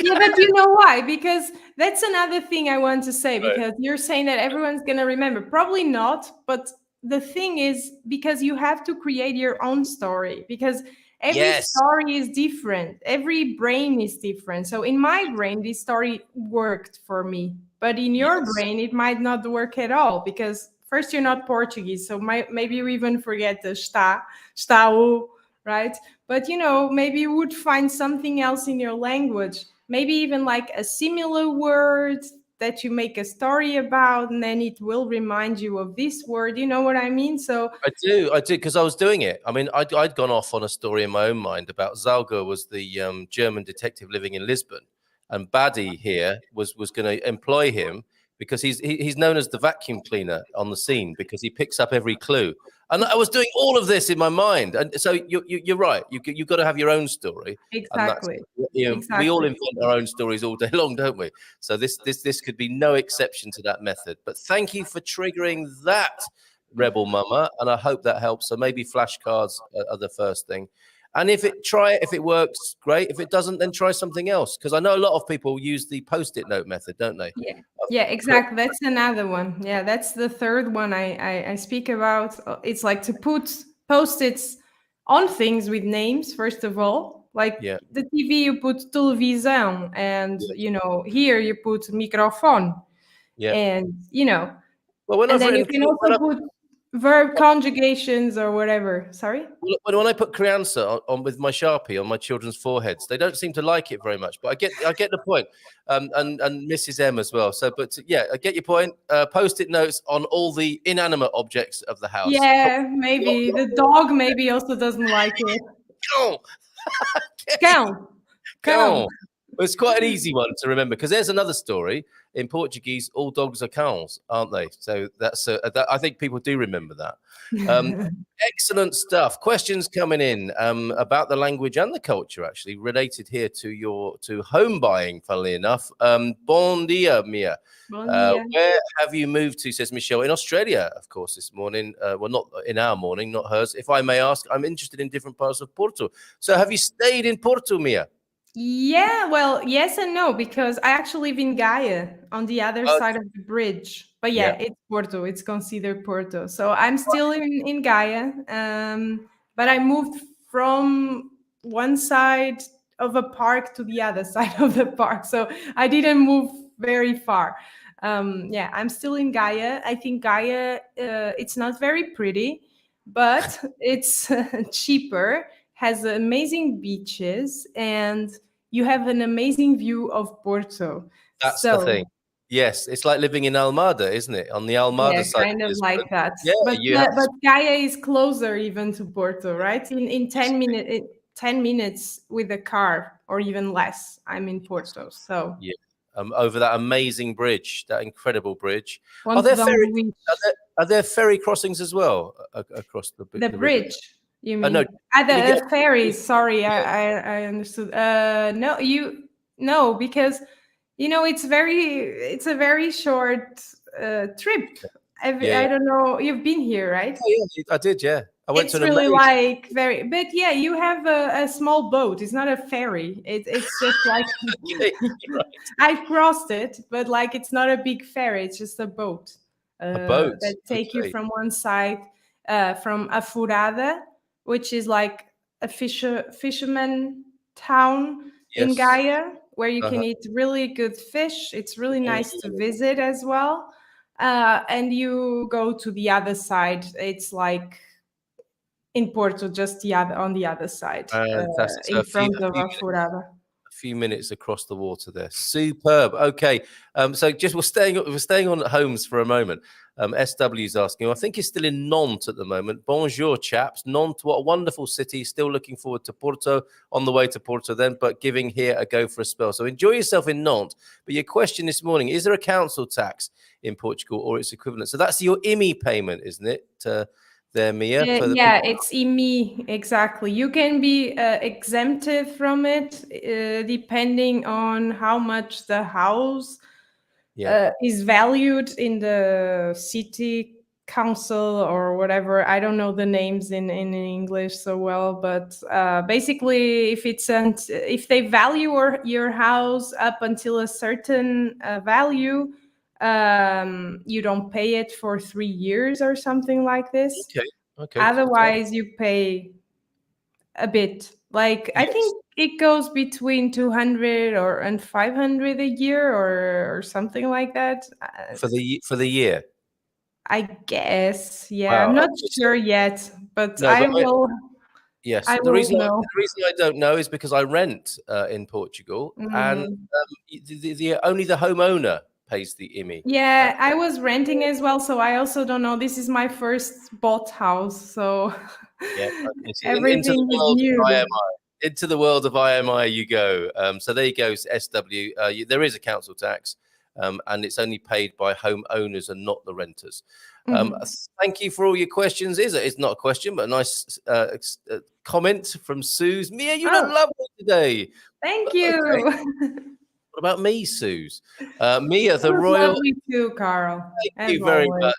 Yeah, but you know why? Because that's another thing I want to say, Right. because you're saying that everyone's going to remember. Probably not, but the thing is, because you have to create your own story, because every Yes. story is different. Every brain is different. So in my brain, this story worked for me, but in your Yes. brain, it might not work at all, because first, you're not Portuguese. So maybe you even forget the está, o, right? But maybe you would find something else in your language, maybe even like a similar word that you make a story about, and then it will remind you of this word. You know what I mean? So I do, because I was doing it. I mean, I'd gone off on a story in my own mind about Zalga was the German detective living in Lisbon, and Baddy here was going to employ him because he's known as the vacuum cleaner on the scene because he picks up every clue. And I was doing all of this in my mind, and so you're right. You've got to have your own story, and that's exactly, we all exactly. invent our own stories all day long, don't we? So this could be no exception to that method. But thank you for triggering that, Rebel Mama, and I hope that helps. So maybe flashcards are the first thing. And if it works, great. If it doesn't, then try something else. Because I know a lot of people use the post-it note method, don't they? Yeah, yeah, exactly. That's another one. Yeah, that's the third one I speak about. It's like to put post-its on things with names, first of all. Like Yeah. the TV, you put televisão, and here you put microphone, Yeah. and Well, when and I've then you written, can also put verb conjugations or whatever. Sorry? when I put crianza on with my Sharpie on my children's foreheads, they don't seem to like it very much. But I get the point, and Mrs. M as well. So, but yeah, I get your point. Post-it notes on all the inanimate objects of the house. Yeah, maybe the dog maybe also doesn't like it. Go, Cão, cão. go. Well, it's quite an easy one to remember because there's another story in Portuguese. All dogs are cães, aren't they? So that's I think people do remember that. Excellent stuff. Questions coming in about the language and the culture, actually related here to home buying. Funnily enough, bon dia, Mia. Bom dia. Where have you moved to? Says Michelle. In Australia, of course, this morning. Well, not in our morning, not hers. If I may ask, I'm interested in different parts of Porto. So, have you stayed in Porto, Mia? Yeah, well, yes and no, because I actually live in Gaia on the other side of the bridge. But Yeah. yeah, it's Porto. It's considered Porto. So I'm still in Gaia. But I moved from one side of a park to the other side of the park. So I didn't move very far. Yeah, I'm still in Gaia. I think Gaia, it's not very pretty, but it's cheaper, has amazing beaches, and you have an amazing view of Porto. That's the thing. Yes, it's like living in Almada, isn't it? On the Almada side. Kind of like that. Yeah, but Gaia is closer even to Porto, right? In 10 minutes with a car, or even less, I'm in Porto. So yeah, over that amazing bridge, that incredible bridge. Ponte Dom Luís. Are there ferry crossings as well across the river? Bridge, you mean? No. The ferry. Sorry, I understood. No, because it's a very short trip. I don't know. You've been here, right? Oh, yeah, I did. Yeah, I went It's to an really amazing... but yeah, you have a small boat. It's not a ferry. It's just like right. I've crossed it, but like it's not a big ferry. It's just a boat. That take you from one side, from a Furada, which is like a fisherman town in Gaia, where you can eat really good fish. It's really nice to visit as well. And you go to the other side. It's like in Porto, just on the other side, in front of a Furada. few minutes across the water there. Superb. Okay. So just we're staying on homes for a moment. SW is asking, I think he's still in Nantes at the moment. Bonjour, chaps. Nantes, what a wonderful city. Still looking forward to Porto, on the way to Porto then, but giving here a go for a spell. So enjoy yourself in Nantes. But your question this morning, is there a council tax in Portugal or its equivalent? So that's your IMI payment, isn't it? There, Mia. Yeah, it's IMI, exactly. You can be exempted from it depending on how much the house is valued in the city council or whatever. I don't know the names in English so well, but basically, if they value your house up until a certain value, you don't pay it for 3 years or something like this. Okay. Otherwise, you pay a bit. Like, I think it goes between 200 and 500 a year or something like that. For the year. I guess. Yeah, Wow. I'm not sure yet, but No, I but will. Yes, I the will reason know. I don't know is because I rent in Portugal, and only the homeowner pays the IMI. Yeah, I was renting as well, so I also don't know. This is my first bought house, so Yeah, okay. So everything is new. Into the world of IMI you go. So there you go, SW. There is a council tax, and it's only paid by homeowners and not the renters. Thank you for all your questions. It's not a question, but a nice comment from Suze. Mia, you look lovely today. Thank you. Okay. What about me, Suze? Mia, the You look Royal. lovely too, Carl. Thank you very much.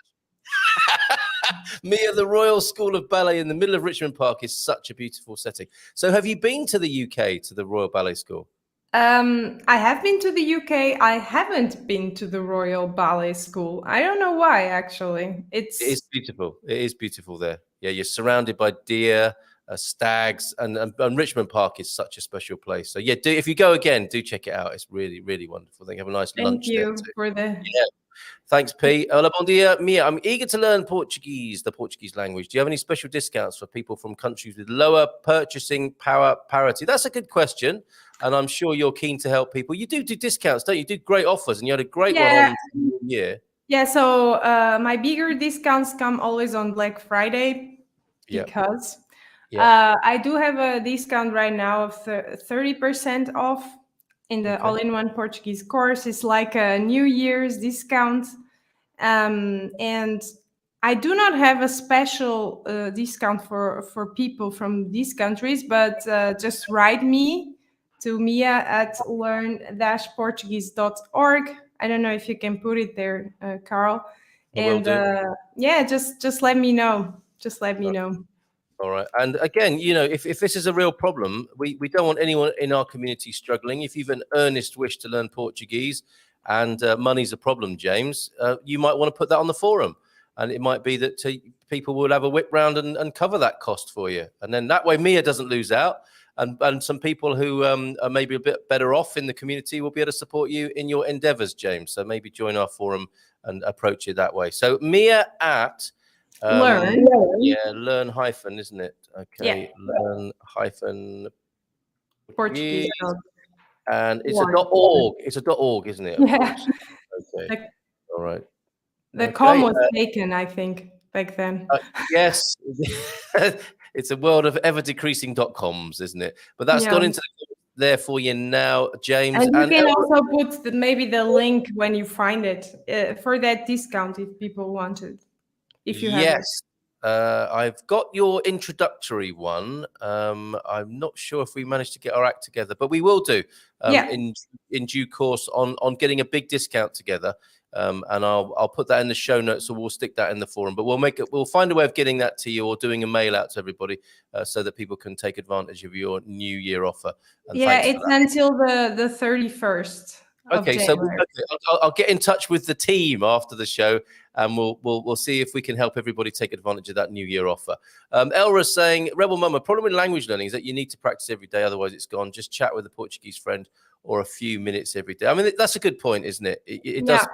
Mia, the Royal School of Ballet in the middle of Richmond Park is such a beautiful setting. So have you been to the UK to the Royal Ballet School? I have been to the UK. I haven't been to the Royal Ballet School. I don't know why, actually. It is beautiful. It is beautiful there. Yeah, you're surrounded by deer, stags, and Richmond Park is such a special place. So yeah, if you go again, do check it out. It's really, really wonderful. They have a nice lunch there too. For the. Yeah. Thanks, P. Hola, bom dia. Mia, I'm eager to learn Portuguese, the Portuguese language. Do you have any special discounts for people from countries with lower purchasing power parity? That's a good question, and I'm sure you're keen to help people. You do discounts, don't you? You do great offers, and you had a great one on New Year. Yeah, so my bigger discounts come always on Black Friday because I do have a discount right now of 30% off in the all-in-one Portuguese course. It's like a New Year's discount. And I do not have a special discount for people from these countries, but just write me to mia@learn-portuguese.org. I don't know if you can put it there, Carl. And just let me know. Just let me know. All right. And again, if this is a real problem, we don't want anyone in our community struggling. If you've an earnest wish to learn Portuguese and money's a problem, James, you might want to put that on the forum. And it might be that people will have a whip round and cover that cost for you. And then that way Mia doesn't lose out. And some people who are maybe a bit better off in the community will be able to support you in your endeavors, James. So maybe join our forum and approach it that way. So Mia at... learn. Yeah, learn hyphen, isn't it? Okay, yeah. Learn hyphen Portuguese. And it's a .org. It's a .org, isn't it? Yeah. Okay. All right. The com was taken, I think, back then. Yes. It's a world of ever-decreasing .coms, isn't it? But that's gone into there for you now, James. And you can also put maybe the link when you find it for that discount if people want it. If you have it. I've got your introductory one. I'm not sure if we managed to get our act together, but we will do in due course on getting a big discount together. And I'll put that in the show notes, so we'll stick that in the forum. But we'll find a way of getting that to you or doing a mail out to everybody so that people can take advantage of your New Year offer. And it's until the 31st. Okay, so I'll get in touch with the team after the show, and we'll see if we can help everybody take advantage of that New Year offer. Elra's saying, Rebel Mama, problem with language learning is that you need to practice every day, otherwise it's gone. Just chat with a Portuguese friend or a few minutes every day. I mean, that's a good point, isn't it? It does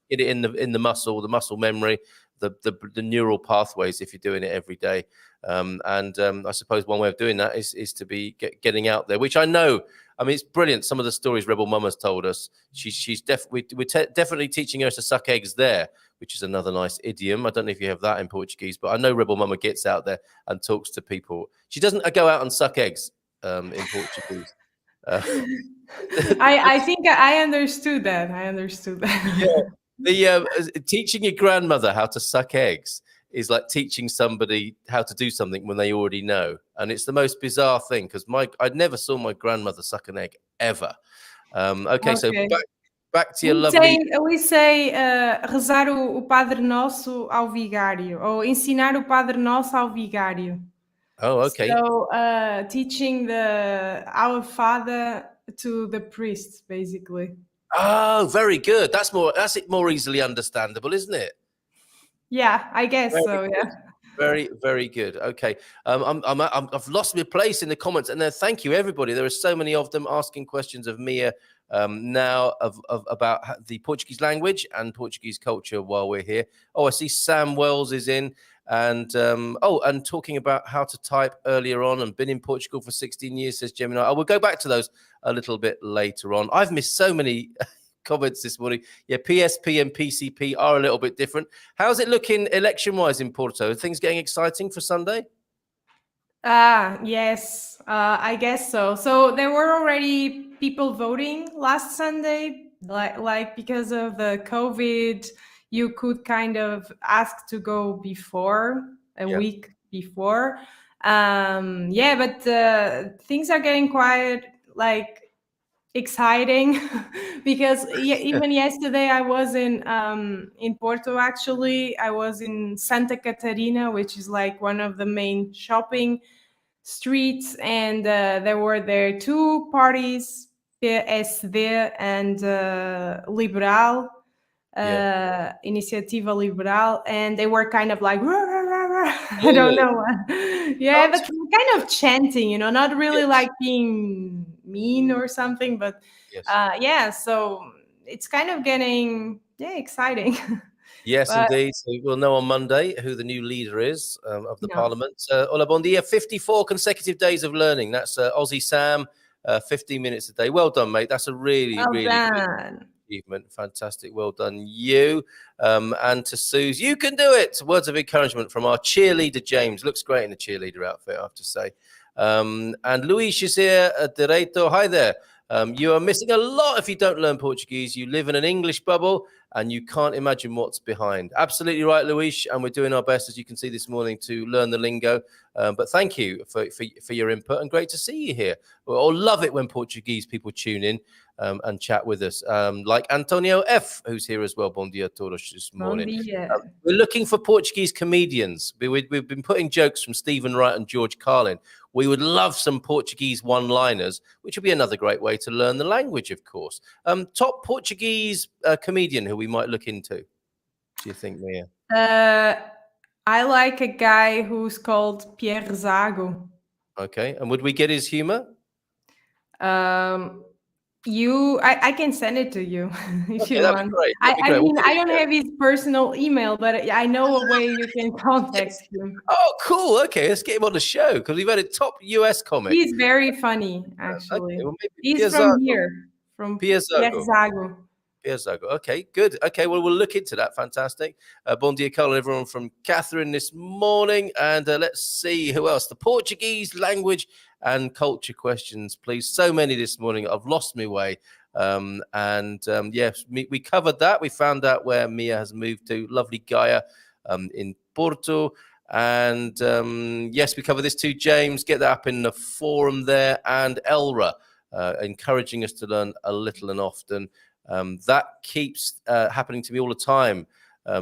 get it in the muscle memory, the neural pathways if you're doing it every day. I suppose one way of doing that is to be getting out there, which I know. I mean, it's brilliant. Some of the stories Rebel Mama's told us. She's definitely teaching her to suck eggs there, which is another nice idiom. I don't know if you have that in Portuguese, but I know Rebel Mama gets out there and talks to people. She doesn't go out and suck eggs in Portuguese. I think I understood that. Yeah, teaching your grandmother how to suck eggs is like teaching somebody how to do something when they already know, and it's the most bizarre thing because I never saw my grandmother suck an egg ever. Okay, so back to your lovely. We say rezar o Padre Nosso ao vigário, ou ensinar o Padre Nosso ao vigário. Oh, okay. So teaching our Father to the priest, basically. Oh, very good. That's more easily understandable, isn't it? Yeah, I guess so. Yeah. Very, very good. Okay, I've lost my place in the comments, and thank you everybody. There are so many of them asking questions of Mia now about the Portuguese language and Portuguese culture while we're here. Oh, I see Sam Wells is in, and and talking about how to type earlier on, and been in Portugal for 16 years, says Gemini. I will go back to those a little bit later on. I've missed so many comments this morning. Yeah, PSP and PCP are a little bit different. How's it looking election-wise in Porto? Are things getting exciting for Sunday? Yes, I guess so. So there were already people voting last Sunday, like because of the COVID, you could kind of ask to go before a week before. But things are getting quite exciting because even yesterday I was in Porto. Actually, I was in Santa Catarina, which is like one of the main shopping streets, and there were two parties, PSD and Liberal, Iniciativa Liberal, and they were kind of like I don't know. Yeah, but kind of chanting, not really like being mean or something, but so it's kind of getting exciting. Yes, indeed. So we'll know on Monday who the new leader is of the Parliament. Hola, bon dia. 54 consecutive days of learning. That's Aussie Sam, 15 minutes a day. Well done, mate. That's a really good achievement. Fantastic. Well done, you. And to Suze, you can do it. Words of encouragement from our cheerleader, James. Looks great in the cheerleader outfit, I have to say. And Luis is here at Direito. Hi there. You are missing a lot if you don't learn Portuguese. You live in an English bubble and you can't imagine what's behind. Absolutely right, Luis. And we're doing our best, as you can see this morning, to learn the lingo. But thank you for your input, and great to see you here. We'll love it when Portuguese people tune in and chat with us, like Antonio F, who's here as well. Bom dia a todos this morning. We're looking for Portuguese comedians. We've been putting jokes from Stephen Wright and George Carlin. We would love some Portuguese one-liners, which would be another great way to learn the language, of course. Top Portuguese comedian who we might look into, do you think, Mia? I like a guy who's called Pierre Zago. Okay, and would we get his humor? I can send it to you if you want. I mean, I don't have his personal email, but I know a way you can contact him. Oh, cool. Okay, let's get him on the show because we've had a top US comic. He's very funny, actually. Okay, well, he's from here, from Pierre Zago. Pierre Zago. Okay, good. Okay, well, we'll look into that. Fantastic. Bon dia, Carl, everyone from Catherine this morning. And let's see who else. The Portuguese language and culture questions, please. So many this morning. I've lost my way. Yes, we covered that. We found out where Mia has moved to. Lovely Gaia in Porto. And yes, we covered this too, James. Get that up in the forum there. And Elra, encouraging us to learn a little and often. That keeps happening to me all the time,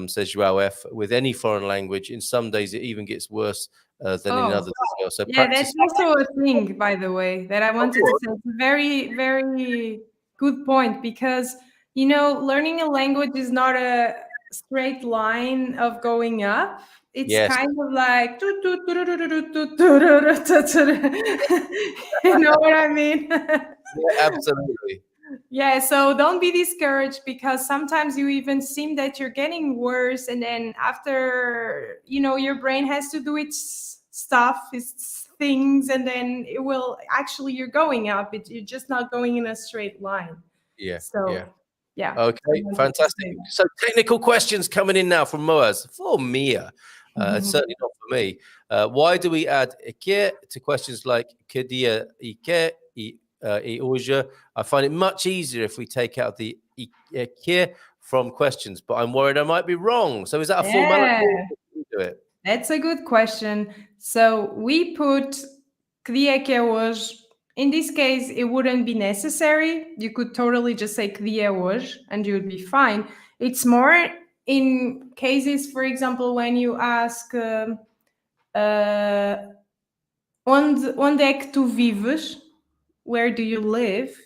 says Joao F. With any foreign language. In some days, it even gets worse than in others. So that's also a thing, by the way, that I wanted to say. It's a very, very good point because, learning a language is not a straight line of going up. It's kind of like, you know what I mean? Yeah, absolutely. Yeah, so don't be discouraged, because sometimes you even seem that you're getting worse, and then after, your brain has to do its stuff, its things, and then it will actually, you're going up. You're just not going in a straight line. Yeah, yeah. So, yeah. Okay, fantastic. So technical questions coming in now from Moaz for Mia. Certainly not for me. Why do we add que to questions like que dia e que e hoje? I find it much easier if we take out the que from questions, but I'm worried I might be wrong. So is that a formality? Do it. That's a good question. So we put que dia que é hoje. In this case, it wouldn't be necessary. You could totally just say que dia é hoje and you would be fine. It's more in cases, for example, when you ask onde é que tu vives? Where do you live?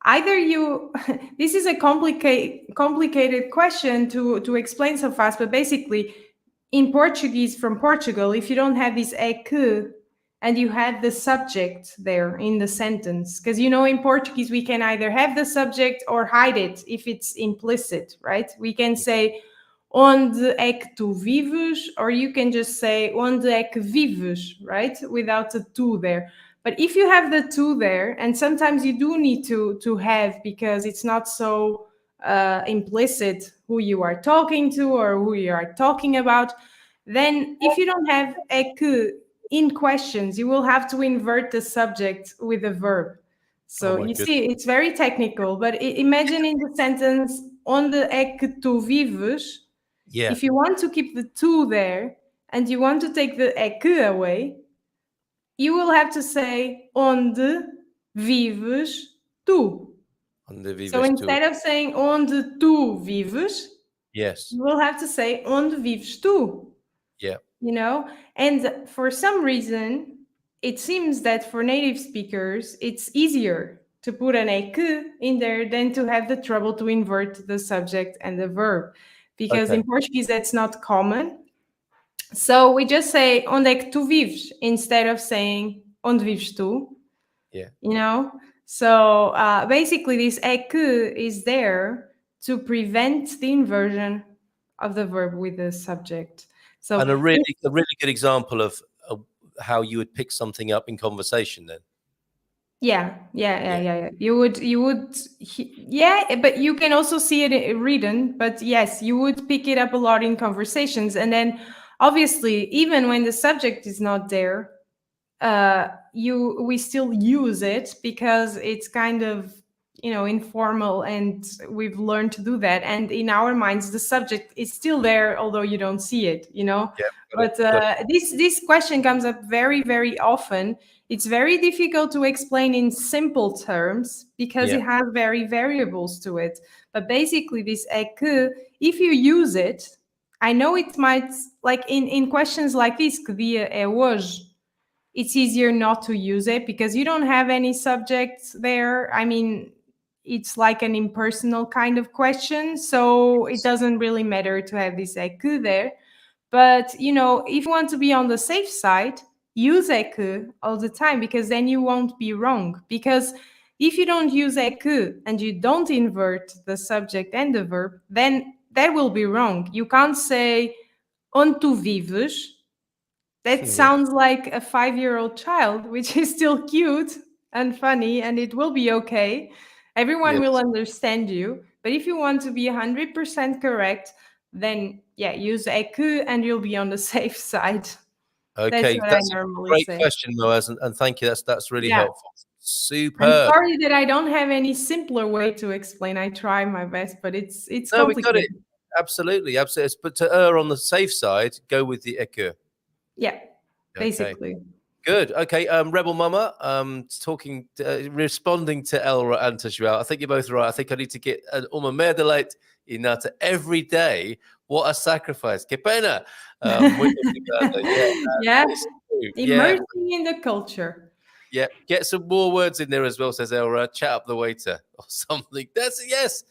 Either you, this is a complicated question to explain so fast, but basically, in Portuguese from Portugal, if you don't have this é que and you have the subject there in the sentence, because in Portuguese we can either have the subject or hide it if it's implicit, right? We can say onde é que tu vives, or you can just say onde é que vives, right? Without the tu there. But if you have the tu there, and sometimes you do need to have, because it's not so implicit who you are talking to or who you are talking about, then if you don't have é que in questions, you will have to invert the subject with a verb. So you see, it's very technical, but imagine in the sentence onde é que tu vives. Yeah. If you want to keep the tu there and you want to take the é que away, you will have to say onde vives tu. Onde vives so instead of saying onde tu vives, yes, you will have to say onde vives tu. Yeah. And for some reason, it seems that for native speakers, it's easier to put an é que in there than to have the trouble to invert the subject and the verb. Because in Portuguese, that's not common. So we just say onde é que tu vives instead of saying onde vives tu. Yeah. So basically, this é que is there to prevent the inversion of the verb with the subject. So and a really good example of how you would pick something up in conversation then. Yeah. You would, yeah, but you can also see it written. But yes, you would pick it up a lot in conversations. And then obviously, even when the subject is not there, we still use it because it's kind of informal, and we've learned to do that. And in our minds, the subject is still there, although you don't see it. Yeah, but this question comes up very, very often. It's very difficult to explain in simple terms because it has very variables to it. But basically, this é que, if you use it, I know it might, like in questions like this, que dia é hoje, it's easier not to use it because you don't have any subjects there. I mean, it's like an impersonal kind of question, so it doesn't really matter to have this é que there. But, if you want to be on the safe side, use é que all the time, because then you won't be wrong. Because if you don't use é que and you don't invert the subject and the verb, then that will be wrong. You can't say onde tu vives. That sounds like a 5-year-old child, which is still cute and funny, and it will be okay. Everyone will understand you. But if you want to be 100% correct, then use é que and you'll be on the safe side. Okay, that's I a great question, Moaz, and thank you. That's really helpful. Superb. I'm sorry that I don't have any simpler way to explain. I try my best, but it's no, complicated. we got it. Absolutely. But to err on the safe side, go with the é que. Yeah, basically. Good. Okay. Rebel Mama, responding to Elra and to Joao. I think you're both right. I think I need to get uma medalite inata every day. What a sacrifice. Que pena. Immersing in the culture. Yeah. Get some more words in there as well, says Elra. Chat up the waiter or something. That's yes.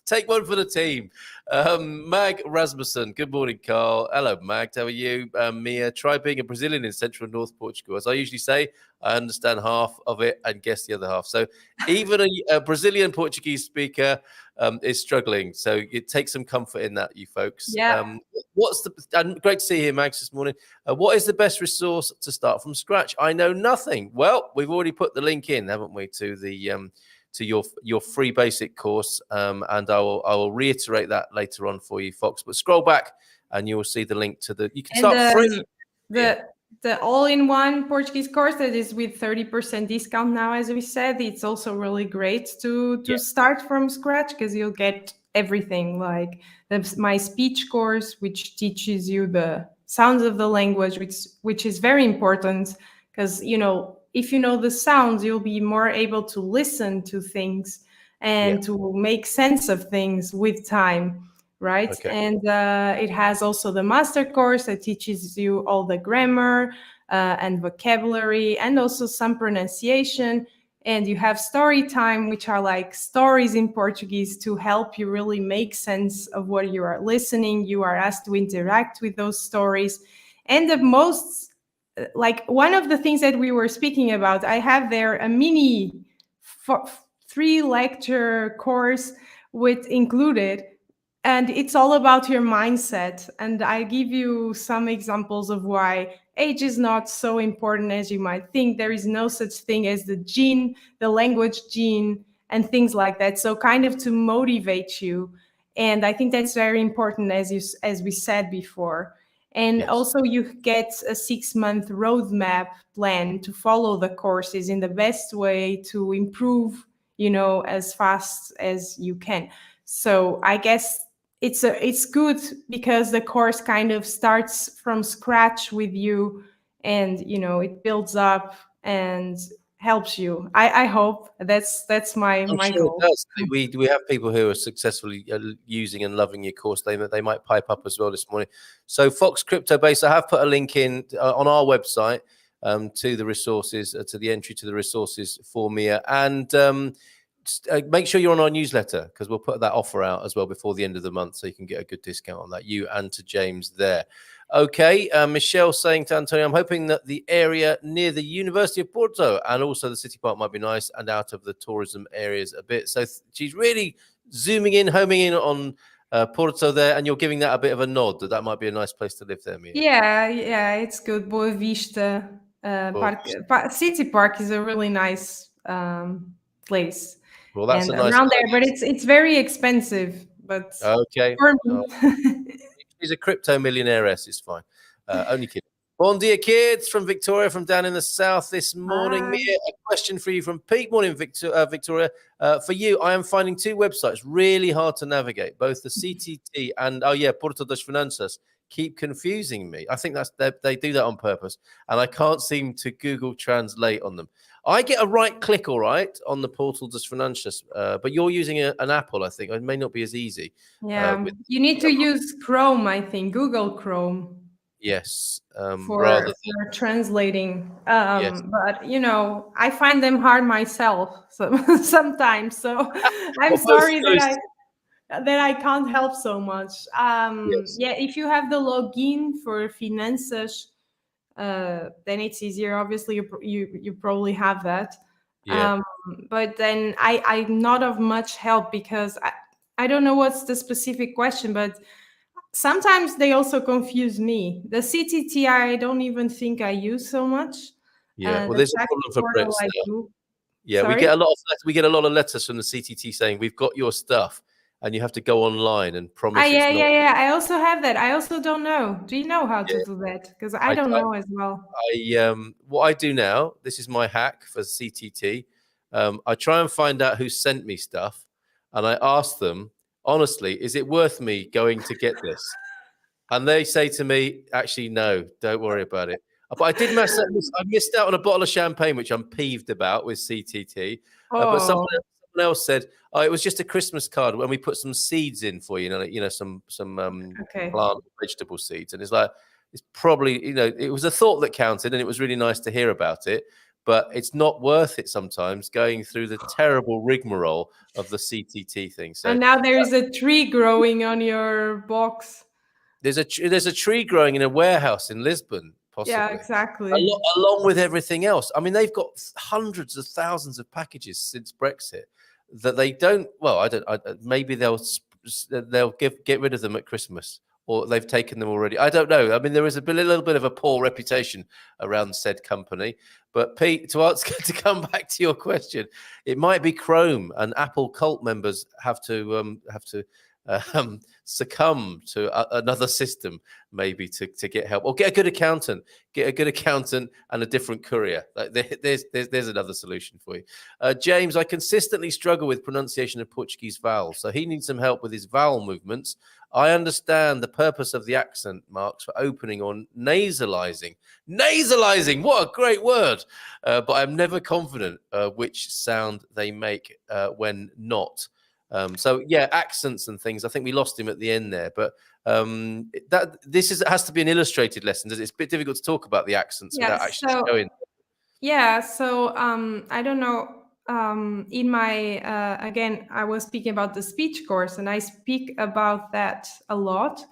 Take one for the team. Mag Rasmussen. Good morning, Carl. Hello, Mag. How are you? Mia, try being a Brazilian in central and north Portugal. As I usually say, I understand half of it and guess the other half. So even a Brazilian Portuguese speaker is struggling. So it takes some comfort in that, you folks. Yeah. Great to see you here, Max, this morning. What is the best resource to start from scratch? I know nothing. Well, we've already put the link in, haven't we, to the to your free basic course, and I will reiterate that later on for you, Fox. But scroll back, and you will see the link to you can start free. The all-in-one Portuguese course that is with 30% discount now, as we said, it's also really great to start from scratch, because you'll get everything, like my speech course, which teaches you the sounds of the language, which is very important, because if you know the sounds, you'll be more able to listen to things and to make sense of things with time, right? Okay. And it has also the master course that teaches you all the grammar and vocabulary, and also some pronunciation. And you have story time, which are like stories in Portuguese to help you really make sense of what you are listening. You are asked to interact with those stories. And the most, like, one of the things that we were speaking about, I have there a mini 3-lecture course with included, and it's all about your mindset. And I give you some examples of why age is not so important as you might think. There is no such thing as the gene, the language gene, and things like that. So kind of to motivate you. And I think that's very important, as we said before. And also you get a 6-month roadmap plan to follow the courses in the best way to improve, as fast as you can. So I guess it's good because the course kind of starts from scratch with you, and it builds up and helps you. I hope that's my goal. It does. We have people who are successfully using and loving your course. They might pipe up as well this morning. So Fox Crypto Base, I have put a link in on our website to the resources, to the entry to the resources for Mia, and make sure you're on our newsletter, because we'll put that offer out as well before the end of the month, so you can get a good discount on that, you and to James there. Okay, Michelle saying to Antonio, I'm hoping that the area near the University of Porto and also the city park might be nice and out of the tourism areas a bit. So she's really homing in on Porto there, and you're giving that a bit of a nod that might be a nice place to live there, Mia. Yeah, it's good. Boa Vista City Park is a really nice place. Well, that's and a nice around there, but it's very expensive. But okay, she's a crypto millionairess. It's fine. Only kidding. Bon dia, kids, from Victoria, from down in the south this morning. Mia, a question for you from Pete. Morning, Victoria. For you, I am finding 2 websites really hard to navigate. Both the CTT and Porto das Finanças keep confusing me. I think they do that on purpose, and I can't seem to Google Translate on them. I get a right click, all right, on the Portal das Finanças, but you're using an Apple, I think. It may not be as easy. Yeah, you need to use Chrome, I think, Google Chrome. Yes, for translating. Yes. But I find them hard myself sometimes. So I'm sorry that I can't help so much. Yeah, if you have the login for Finanças, then it's easier. Obviously, you probably have that. Yeah. But then I'm not of much help, because I don't know what's the specific question, but sometimes they also confuse me. The CTT, I don't even think I use so much. Yeah, well, there's a problem for Brits now. Yeah, sorry? we get a lot of letters from the CTT saying we've got your stuff, and you have to go online and promise. Yeah. I also have that. I also don't know. Do you know how to do that? Because I don't know as well. What I do now, this is my hack for CTT. I try and find out who sent me stuff, and I ask them, honestly, is it worth me going to get this? And they say to me, actually, no, don't worry about it. But I did mess up. I missed out on a bottle of champagne, which I'm peeved about with CTT. But someone else said, it was just a Christmas card when we put some seeds in for you, some plant vegetable seeds. And it's like, it's probably, it was a thought that counted, and it was really nice to hear about it. but it's not worth it sometimes going through the terrible rigmarole of the CTT thing. So, and now there is a tree growing on your box. there's a tree growing in a warehouse in Lisbon, possibly. Yeah, exactly. Along with everything else. I mean, they've got hundreds of thousands of packages since Brexit that they don't. Well, maybe they'll get rid of them at Christmas, or they've taken them already. I don't know. I mean, there is a little bit of a poor reputation around said company. But Pete, to come back to your question, it might be Chrome, and Apple cult members have to succumb to another system, maybe to get help, or get a good accountant and a different courier. There's another solution for you. James, I consistently struggle with pronunciation of Portuguese vowels, so he needs some help with his vowel movements. I understand the purpose of the accent marks for opening or nasalizing. Nasalizing, what a great word! But I'm never confident which sound they make when not. So yeah, accents and things. I think we lost him at the end there, but has to be an illustrated lesson. It's a bit difficult to talk about the accents without actually showing. Yeah, so I don't know. In my again, I was speaking about the speech course, and I speak about that a lot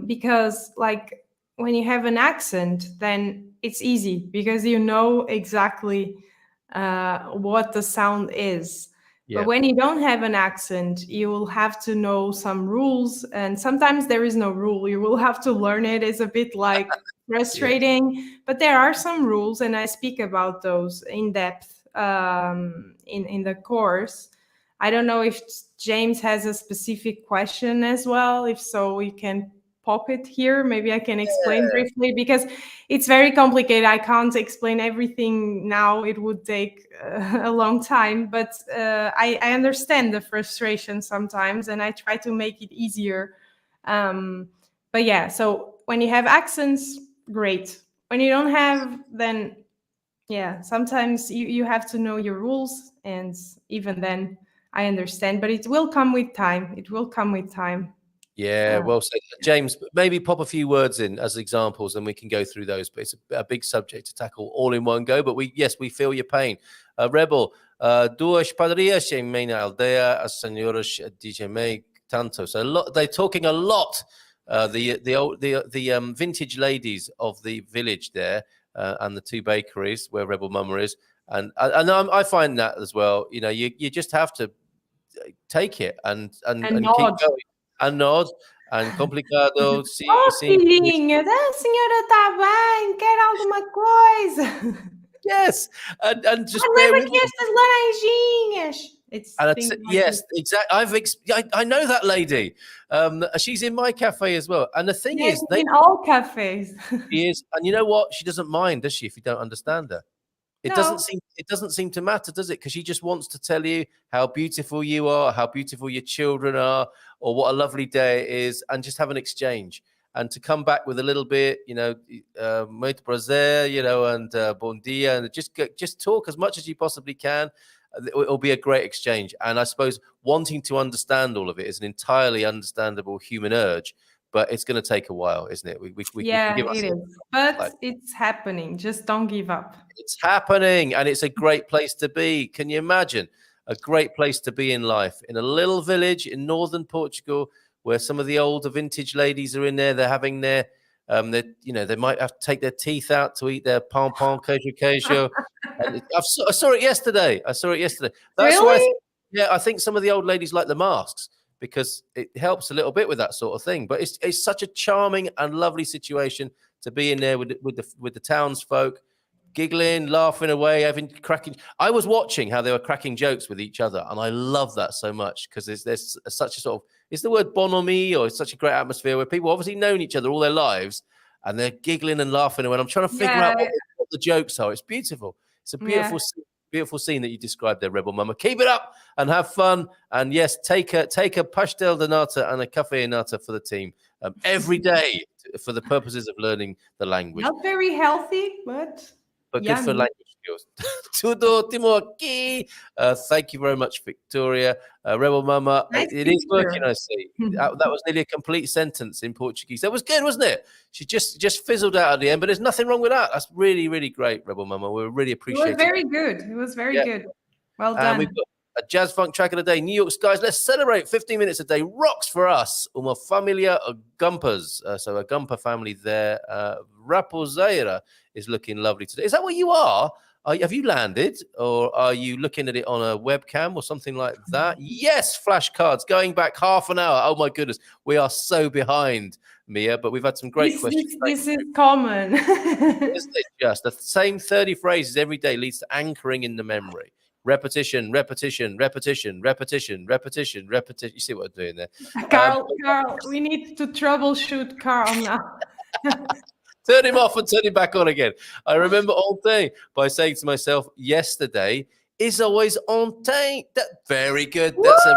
because, like, when you have an accent, then it's easy because you know exactly what the sound is. Yeah. But when you don't have an accent, you will have to know some rules, and sometimes there is no rule. You will have to learn it. It's a bit like frustrating, but there are some rules, and I speak about those in depth in the course. I don't know if James has a specific question as well. If so, we can pop it here. Maybe I can explain briefly, because it's very complicated. I can't explain everything now. It would take a long time, but I understand the frustration sometimes, and I try to make it easier. But yeah, so when you have accents, great. When you don't have, then yeah, sometimes you have to know your rules, and even then I understand, but it will come with time. It will come with time. Yeah, well said. James, maybe pop a few words in as examples and we can go through those, but it's a big subject to tackle all in one go, but we feel your pain. Rebel, duas padarias em minha aldeia, as senhoras dizem tanto. So they're talking a lot, the vintage ladies of the village there, and the two bakeries where Rebel Mama is. And I find that as well, you know, you just have to take it and keep going. And nod, and complicado. Sim, filhinha, a senhora está bem, quer alguma coisa? Yes, and just lembra que estas laranjinhas. Yes, exactly. I know that lady. She's in my cafe as well. And the thing is, in all cafes. She is, and you know what? She doesn't mind, does she? If you don't understand her. It doesn't seem to matter, does it? Because she just wants to tell you how beautiful you are, how beautiful your children are, or what a lovely day it is, and just have an exchange. And to come back with a little bit, you know, muito prazer, you know, and bom dia, and just talk as much as you possibly can. It'll be a great exchange. And I suppose wanting to understand all of it is an entirely understandable human urge. But it's going to take a while, isn't it? We can give it is. But it's happening. Just don't give up. It's happening, and it's a great place to be. Can you imagine? A great place to be in life. In a little village in northern Portugal, where some of the older vintage ladies are in there. They're having their, they might have to take their teeth out to eat their pão queijo. I saw it yesterday. That's really? Why I think some of the old ladies like the masks, because it helps a little bit with that sort of thing. But it's such a charming and lovely situation to be in there with the townsfolk, giggling, laughing away, cracking. I was watching how they were cracking jokes with each other, and I love that so much, because there's such a sort of, it's the word bonhomie, or it's such a great atmosphere where people obviously known each other all their lives, and they're giggling and laughing away. And I'm trying to figure out what the jokes are. It's beautiful. It's a beautiful scene. Beautiful scene that you described there, Rebel Mama. Keep it up and have fun. And yes, take a pastel de nata and a café nata for the team every day for the purposes of learning the language. Not very healthy, but good for language Tudo ótimo aqui. Thank you very much, Victoria. Rebel Mama, Nice it is working, picture. I see. That was nearly a complete sentence in Portuguese. That was good, wasn't it? She just fizzled out at the end, but there's nothing wrong with that. That's really, really great, Rebel Mama. We really appreciate it. It was very good. It was very good. Well done. We've got a jazz funk track of the day. New York's guys, let's celebrate. 15 minutes a day rocks for us. Uma familia Gumpers. So a Gumper family there. Raposeira is looking lovely today. Is that where you are? Have you landed, or are you looking at it on a webcam or something like that? Yes, flashcards going back half an hour. Oh my goodness, we are so behind, Mia, but we've had some great questions. This is common. Isn't it just the same 30 phrases every day leads to anchoring in the memory? Repetition, repetition, repetition, repetition, repetition, repetition. You see what I'm doing there? Carl, we need to troubleshoot Carl now. Turn him off and turn him back on again. I remember all day by saying to myself, yesterday is always on time. Very good. That's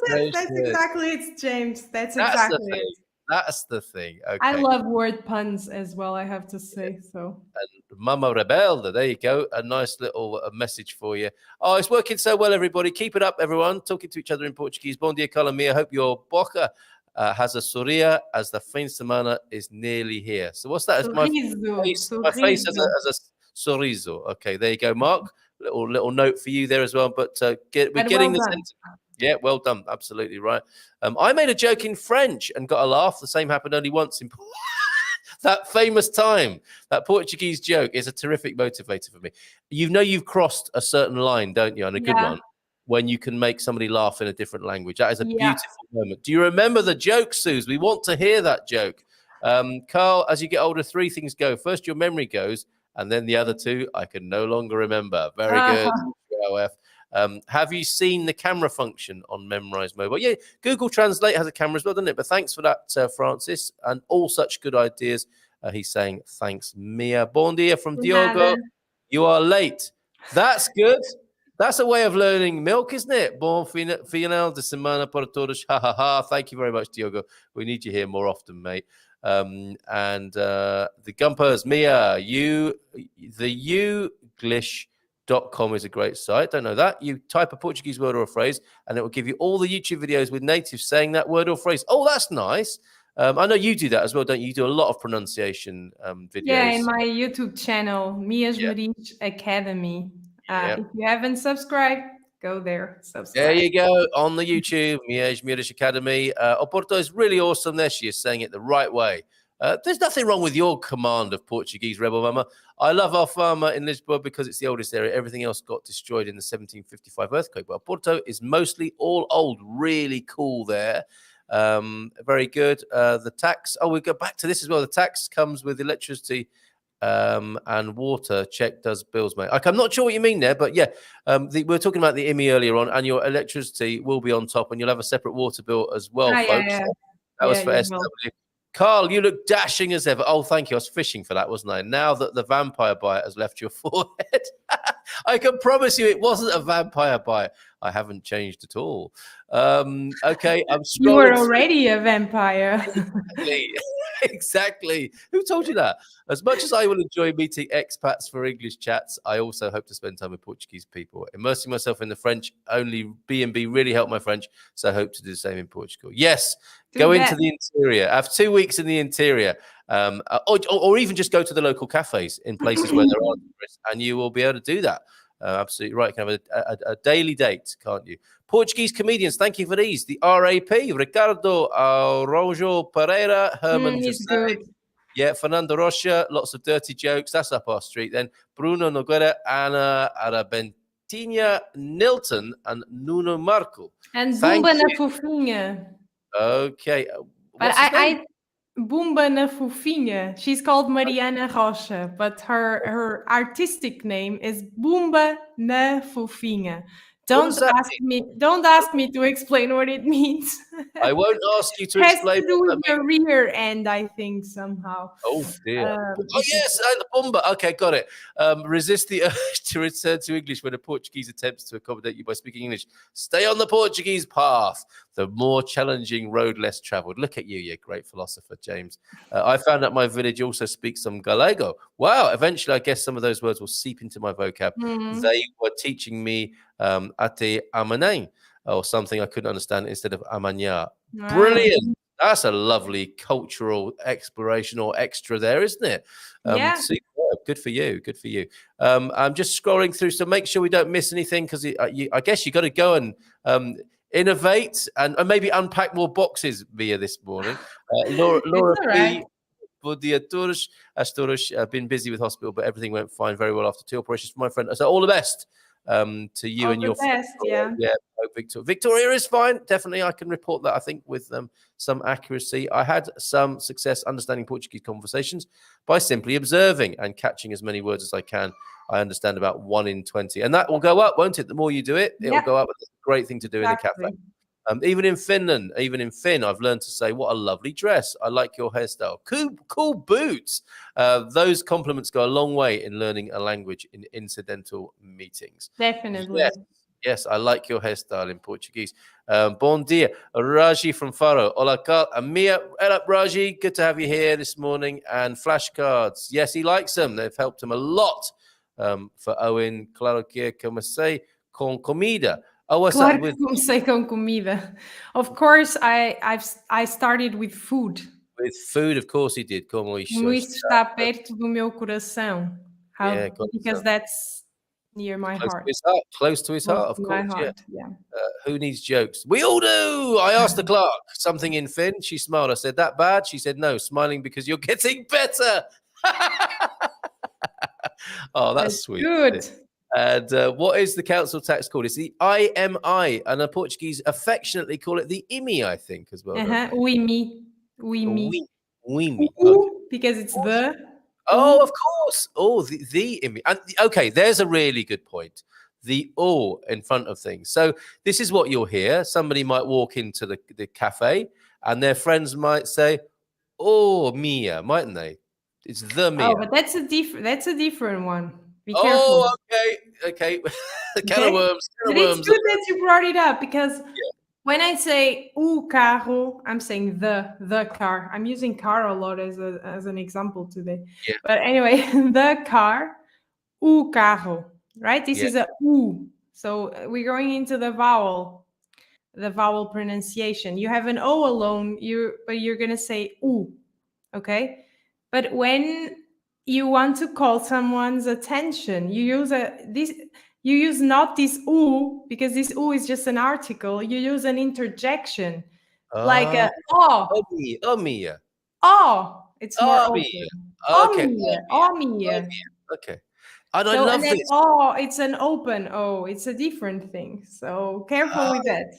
exactly it, James. That's exactly it. That's the thing. Okay. I love word puns as well, I have to say. So. And Mama Rebelda, there you go. A nice little message for you. Oh, it's working so well, everybody. Keep it up, everyone. Talking to each other in Portuguese. Bom dia, Calamia. Hope your boca has a soria as the fin de semana is nearly here. So what's that? My face has a sorriso. Okay, there you go, Mark. Little note for you there as well. But we're getting the sentence. Yeah, well done. Absolutely right. I made a joke in French and got a laugh. The same happened only once in that famous time. That Portuguese joke is a terrific motivator for me. You know you've crossed a certain line, don't you? And a good one. When you can make somebody laugh in a different language. That is a beautiful moment. Do you remember the joke, Suze? We want to hear that joke. Carl, as you get older, 3 things go. First, your memory goes, and then the other 2, I can no longer remember. Very good. Have you seen the camera function on Memrise Mobile? Yeah, Google Translate has a camera as well, doesn't it? But thanks for that, Francis, and all such good ideas. He's saying, thanks, Mia. Bon dia from Diogo. You are late. That's good. That's a way of learning milk, isn't it? Bon final de semana para todos. Ha, ha, ha. Thank you very much, Diogo. We need you here more often, mate. And the Gumpers, Mia, the Youglish.com is a great site. Don't know that. You type a Portuguese word or a phrase, and it will give you all the YouTube videos with natives saying that word or phrase. Oh, that's nice. I know you do that as well, don't you? You do a lot of pronunciation videos. Yeah, in my YouTube channel, Mia Esmeriz Academy. If you haven't subscribed, go there. Subscribe. There you go on the YouTube, Mia Esmeris Academy. Oporto is really awesome there. She is saying it the right way. There's nothing wrong with your command of Portuguese, Rebel Mama. I love our farmer in Lisbon because it's the oldest area. Everything else got destroyed in the 1755 earthquake. But Oporto is mostly all old. Really cool there. Very good. The tax. Oh, we go back to this as well. The tax comes with electricity. And water check does bills, mate. I'm not sure what you mean there, but yeah, we were talking about the IMI earlier on, and your electricity will be on top, and you'll have a separate water bill as well, folks. Yeah. That was for SW. Carl, you look dashing as ever. Oh, thank you. I was fishing for that, wasn't I? Now that the vampire bite has left your forehead, I can promise you it wasn't a vampire bite. I haven't changed at all. Okay, I'm scrolling. You were already a vampire. Exactly. Who told you that? As much as I will enjoy meeting expats for English chats, I also hope to spend time with Portuguese people. Immersing myself in the French, only B&B really helped my French, so I hope to do the same in Portugal. Yes, go into the interior. Have 2 weeks in the interior, or even just go to the local cafes in places where there are tourists, and you will be able to do that. Absolutely right. You can have a daily date, can't you? Portuguese comedians, thank you for these. The RAP, Ricardo Araujo Pereira, Herman Jose. Yeah, Fernando Rocha, lots of dirty jokes. That's up our street then. Bruno Nogueira, Ana Arabentinha, Nilton, and Nuno Marco. And Bumba na Fofinha. Okay. But Bumba na Fofinha. She's called Mariana Rocha, but her artistic name is Bumba na Fofinha. Don't ask me to explain what it means. I won't ask you to explain. It has to do with your rear end, I think, somehow. Oh, dear. Yes, the Bumba. Okay, got it. Resist the urge to return to English when a Portuguese attempts to accommodate you by speaking English. Stay on the Portuguese path. The more challenging road less traveled. Look at you, you great philosopher, James. I found out my village also speaks some Gallego. Wow. Eventually, I guess some of those words will seep into my vocab. They were teaching me ate amanang, or something I couldn't understand instead of amanya. Brilliant. That's a lovely cultural exploration or extra there, isn't it? Superb. Good for you. Good for you. I'm just scrolling through, so make sure we don't miss anything, because I guess you got to go and innovate and maybe unpack more boxes via this morning. Laura P. Bom dia todos. As todos, been busy with hospital, but everything went fine, very well after 2 operations for my friend. So all the best to you all and your friend. Yeah. Victoria is fine. Definitely, I can report that, I think, with some accuracy. I had some success understanding Portuguese conversations by simply observing and catching as many words as I can. I understand about 1 in 20, and that will go up, won't it? The more you do it, it will go up. It's a great thing to do in the cafe. Even in Finland, even in Finn, I've learned to say, what a lovely dress. I like your hairstyle. Cool boots. Those compliments go a long way in learning a language in incidental meetings. Definitely. Yes, I like your hairstyle in Portuguese. Bom dia. Raji from Faro. Hola, Mia. Hello, Raji. Good to have you here this morning. And flashcards. Yes, he likes them. They've helped him a lot. For Owen, claro que comecei con comida. Claro que comecei com comida. Of course, I started with food. With food, of course he did. Como isso está perto do meu coração. Because that's near my heart. Close to his heart, of course. Yeah. Who needs jokes? We all do. I asked the clerk something in Finn. She smiled. I said, that bad? She said, no, smiling because you're getting better. Oh, that's sweet. Good. And what is the council tax called? It's the IMI, and the Portuguese affectionately call it the IMI, I think, as well. IMI. Because it's the. Oh, of course. Oh, the IMI. And okay, there's a really good point. The O in front of things. So this is what you'll hear. Somebody might walk into the cafe, and their friends might say, "Oh, Mia," mightn't they? It's the Mia. Oh, but that's a different one. Be careful. Okay. Can of worms. But it's good that you brought it up, because when I say o carro, I'm saying the car. I'm using car a lot as an example today. Yeah. But anyway, the car, o carro, right? This is a u. So we're going into the vowel pronunciation. You have an o alone, but you're gonna say u, okay? But when you want to call someone's attention, you use not this u, because this u is just an article. You use an interjection, like a Mia. Oh, it's more open. Okay. Mia. Okay. And I love this. Oh, it's an open O. It's a different thing. So careful with that.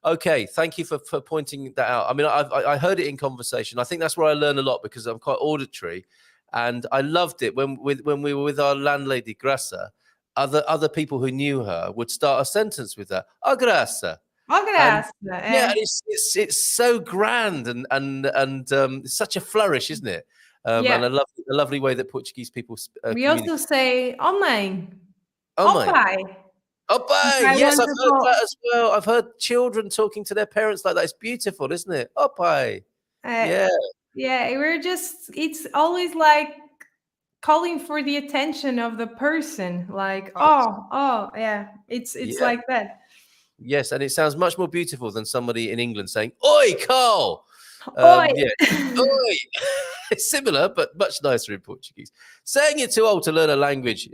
Okay, thank you for pointing that out. I mean, I heard it in conversation. I think that's where I learn a lot, because I'm quite auditory. And I loved it when we were with our landlady, Graça. Other people who knew her would start a sentence with that. Oh, Graça. Oh, Graça. Yeah, and it's so grand and such a flourish, isn't it? And a lovely way that Portuguese people we also say, oh, mãe. Oh, pai. Oh, pai. Yes, I've heard that as well. I've heard children talking to their parents like that. It's beautiful, isn't it? Oh, pai. Yeah, it's always like calling for the attention of the person, like it's like that. Yes, and it sounds much more beautiful than somebody in England saying "Oi, Carl." Oi. Oi. It's similar, but much nicer in Portuguese. Saying you're too old to learn a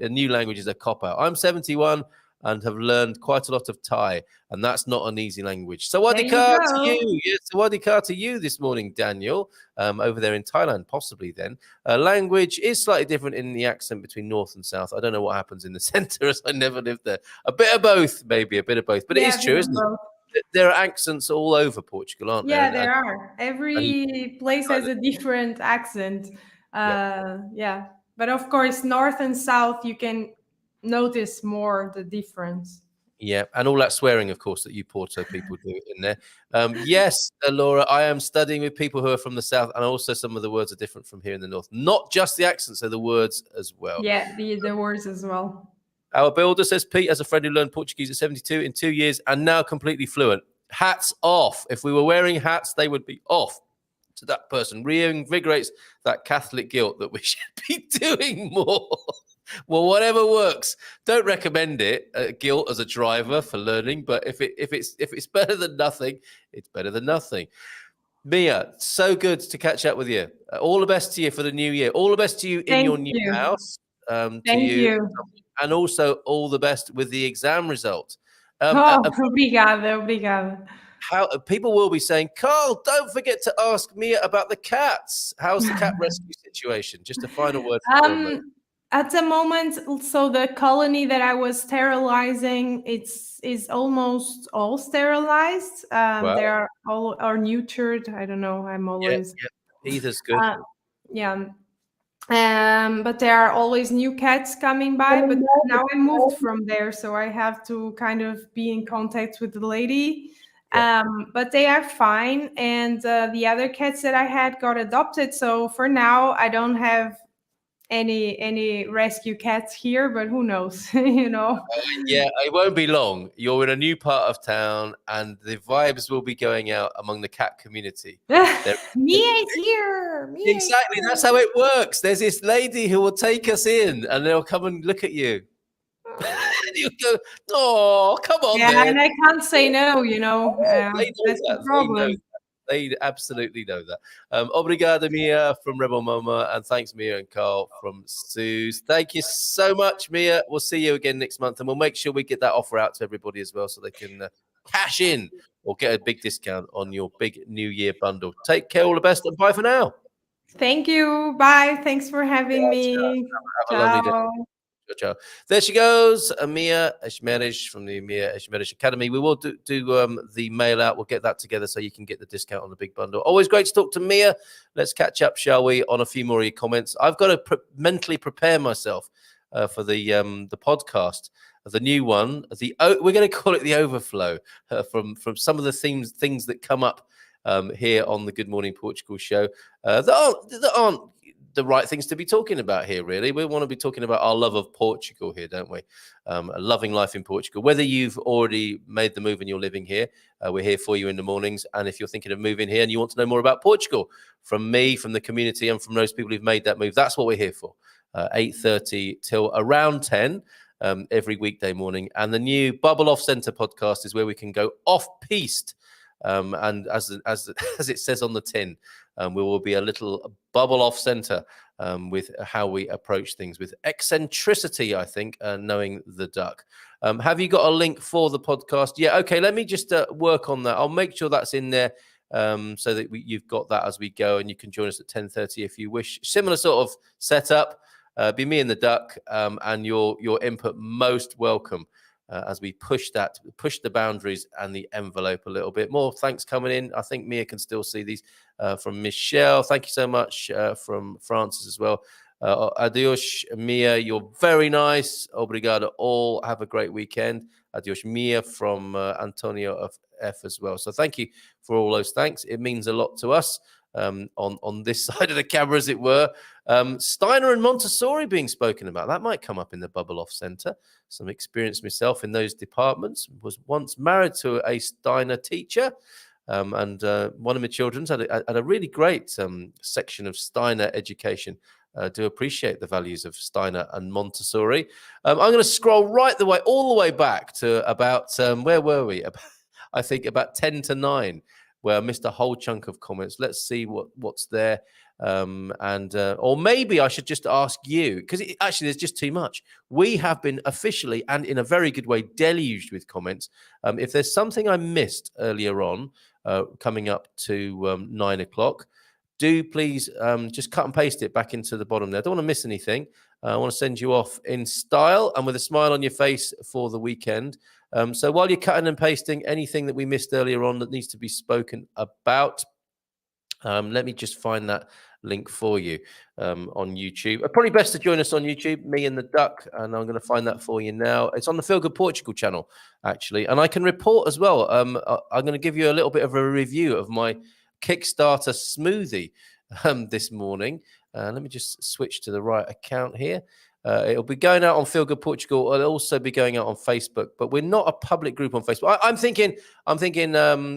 new language is a cop-out. I'm 71 and have learned quite a lot of Thai, and that's not an easy language. Sawadee ka to you. Yes, sawadee ka to you this morning, Daniel, over there in Thailand, possibly then. Language is slightly different in the accent between north and south. I don't know what happens in the center, as I never lived there. A bit of both, maybe, a bit of both. But it is true, isn't it? There are accents all over Portugal, aren't there? Yeah, there are. Every place has a different accent. But of course, north and south, you can notice more the difference. Yeah, and all that swearing, of course, that you Porto people do in there. Yes, Laura, I am studying with people who are from the south, and also some of the words are different from here in the north. Not just the accents, so the words as well. Yeah, the words as well. Our builder says, Pete has a friend who learned Portuguese at 72 in 2 years and now completely fluent. Hats off. If we were wearing hats, they would be off. To that person, reinvigorates that Catholic guilt that we should be doing more. Well, whatever works. Don't recommend it. Guilt as a driver for learning, but if it's better than nothing, it's better than nothing. Mia, so good to catch up with you. All the best to you for the new year. All the best to you in your new house. Thank to you. And also all the best with the exam result. Obrigada. How people will be saying, Carl, don't forget to ask Mia about the cats. How's the cat rescue situation? Just a final word from them. At the moment, so the colony that I was sterilizing, is almost all sterilized. Wow. They are all are neutered. I don't know. I'm always Either's good. But there are always new cats coming by. But now I moved from there, so I have to kind of be in contact with the lady. But they are fine, and the other cats that I had got adopted. So for now, I don't have any rescue cats here, but who knows? It won't be long. You're in a new part of town, and the vibes will be going out among the cat community. Mia is here. Exactly, that's how it works. There's this lady who will take us in, and they'll come and look at you. You go, oh, come on, man. And I can't say no, that's the problem. They absolutely know that. Obrigado, Mia, from Rebel Mama, and thanks, Mia and Carl from Suze. Thank you so much, Mia. We'll see you again next month, and we'll make sure we get that offer out to everybody as well so they can cash in or get a big discount on your big New Year bundle. Take care, all the best, and bye for now. Thank you. Bye. Thanks for having me. Have a lovely day. Ciao. There she goes, Mia Esmeriz from the Mia Esmeris Academy. We will do the mail out. We'll get that together so you can get the discount on the big bundle. Always great to talk to Mia. Let's catch up, shall we, on a few more of your comments. I've got to mentally prepare myself for the podcast, the new one. We're going to call it the overflow from some of the things that come up here on the Good Morning Portugal show that aren't the right things to be talking about here, really. We want to be talking about our love of Portugal here, don't we? A loving life in Portugal. Whether you've already made the move and you're living here, we're here for you in the mornings. And if you're thinking of moving here and you want to know more about Portugal, from me, from the community, and from those people who've made that move, that's what we're here for. 8:30 till around 10 every weekday morning. And the new Bubble Off Centre podcast is where we can go off-piste. And as it says on the tin, we will be a little bubble off center with how we approach things with eccentricity, I think, knowing the duck. Have you got a link for the podcast? Yeah, okay, let me just work on that. I'll make sure that's in there so that you've got that as we go, and you can join us at 10:30 if you wish. Similar sort of setup, be me and the duck, and your input most welcome. As we push the boundaries and the envelope a little bit more. Thanks coming in. I think Mia can still see these from Michelle. Thank you so much from Francis as well. Adios, Mia. You're very nice. Obrigado all. Have a great weekend. Adios, Mia from Antonio of F as well. So thank you for all those thanks. It means a lot to us. On this side of the camera, as it were. Steiner and Montessori being spoken about. That might come up in the Bubble Off Centre. Some experience myself in those departments. Was once married to a Steiner teacher. And one of my children's had a really great section of Steiner education. Do appreciate the values of Steiner and Montessori. I'm going to scroll all the way back to about, where were we? I think about 10 to 9. Where I missed a whole chunk of comments. Let's see what's there. Or maybe I should just ask you, because actually there's just too much. We have been officially, and in a very good way, deluged with comments. If there's something I missed earlier on, coming up to 9 o'clock, do please just cut and paste it back into the bottom there. I don't want to miss anything. I want to send you off in style and with a smile on your face for the weekend. So while you're cutting and pasting anything that we missed earlier on that needs to be spoken about, let me just find that link for you on YouTube. Probably best to join us on YouTube, me and the duck, and I'm going to find that for you now. It's on the Feel Good Portugal channel, actually, and I can report as well. I'm going to give you a little bit of a review of my Kickstarter smoothie this morning. Let me just switch to the right account here. It'll be going out on Feel Good Portugal. It'll also be going out on Facebook, but we're not a public group on Facebook. I'm thinking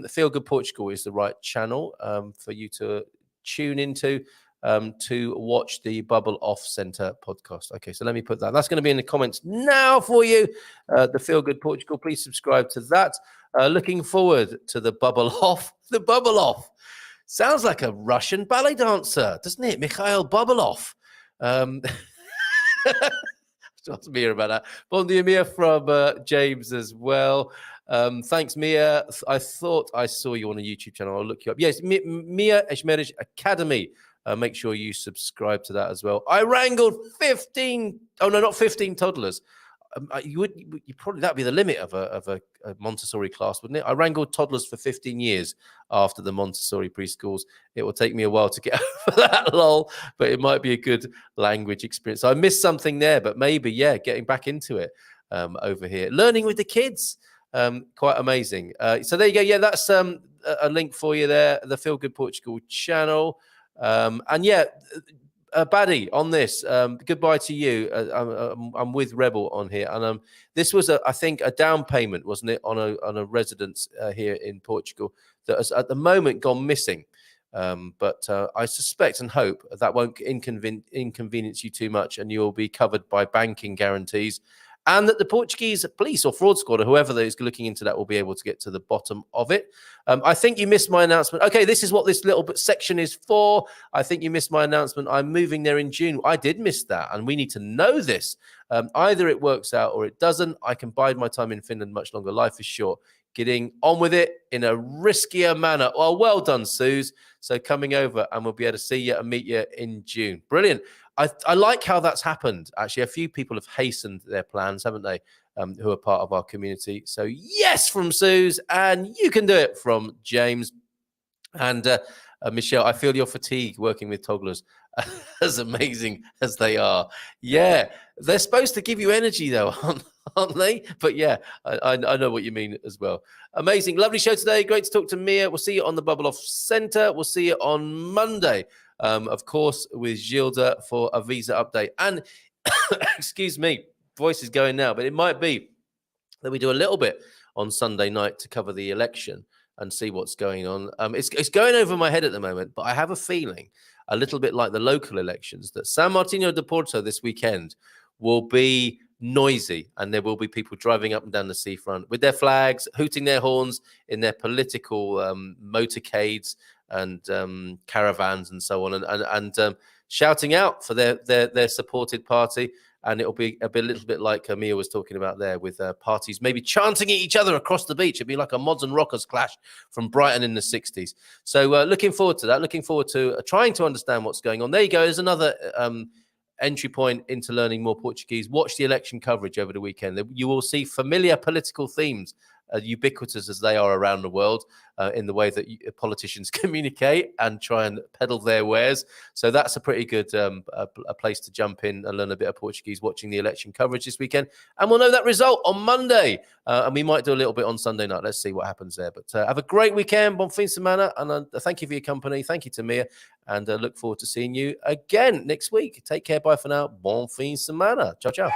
Feel Good Portugal is the right channel for you to tune into to watch the Bubble Off Center podcast. Okay, so let me put that. That's going to be in the comments now for you. The Feel Good Portugal. Please subscribe to that. Looking forward to the Bubble Off. The Bubble Off. Sounds like a Russian ballet dancer, doesn't it? Mikhail Bubalov. Talk Mia about that. Bon dia, Mia, from James as well. Thanks, Mia. I thought I saw you on a YouTube channel. I'll look you up. Yes, Mia Esmeris Academy. Make sure you subscribe to that as well. I wrangled 15. Oh no, not 15 toddlers. You probably that'd be the limit of a Montessori class, wouldn't it? I wrangled toddlers for 15 years after the Montessori preschools. It will take me a while to get over that, lol, but it might be a good language experience. I missed something there, but maybe, yeah, getting back into it over here. Learning with the kids, quite amazing. So there you go. Yeah, that's a link for you there, the Feel Good Portugal channel. And yeah, Baddy, on this, goodbye to you. I'm with Rebel on here, and this was I think a down payment, wasn't it, on a residence here in Portugal that has at the moment gone missing. But I suspect and hope that won't inconvenience you too much, and you'll be covered by banking guarantees, and that the Portuguese police or fraud squad or whoever is looking into that will be able to get to the bottom of it. I think you missed my announcement. Okay, this is what this little bit section is for. I think you missed my announcement. I'm moving there in June. I did miss that, and we need to know this. Either it works out or it doesn't. I can bide my time in Finland much longer. Life is short. Getting on with it in a riskier manner. Well done, Suze. So coming over, and we'll be able to see you and meet you in June. Brilliant. I like how that's happened. Actually, a few people have hastened their plans, haven't they, who are part of our community. So yes, from Suze, and you can do it from James. And Michelle, I feel your fatigue working with toddlers, as amazing as they are. Yeah, they're supposed to give you energy, though, aren't they? But yeah, I know what you mean as well. Amazing. Lovely show today. Great to talk to Mia. We'll see you on the Bubble Off Center. We'll see you on Monday. Of course, with Gilda for a visa update. And excuse me, voice is going now, but it might be that we do a little bit on Sunday night to cover the election and see what's going on. It's going over my head at the moment, but I have a feeling, a little bit like the local elections, that San Martino de Porto this weekend will be noisy, and there will be people driving up and down the seafront with their flags, hooting their horns in their political motorcades and caravans and so on, and shouting out for their supported party. And it'll be a little bit like Mia was talking about there, with parties maybe chanting at each other across the beach. It'd be like a mods and rockers clash from Brighton in the 60s. So looking forward to that. Looking forward to trying to understand what's going on. There you go. There's another entry point into learning more Portuguese. Watch the election coverage over the weekend. You will see familiar political themes, ubiquitous as they are around the world, in the way that politicians communicate and try and peddle their wares. So that's a pretty good a place to jump in and learn a bit of Portuguese, watching the election coverage this weekend. And we'll know that result on Monday. And we might do a little bit on Sunday night. Let's see what happens there. But have a great weekend. Bon fin de semana. And thank you for your company. Thank you to Mia. And look forward to seeing you again next week. Take care. Bye for now. Bon fin de semana. Ciao, ciao.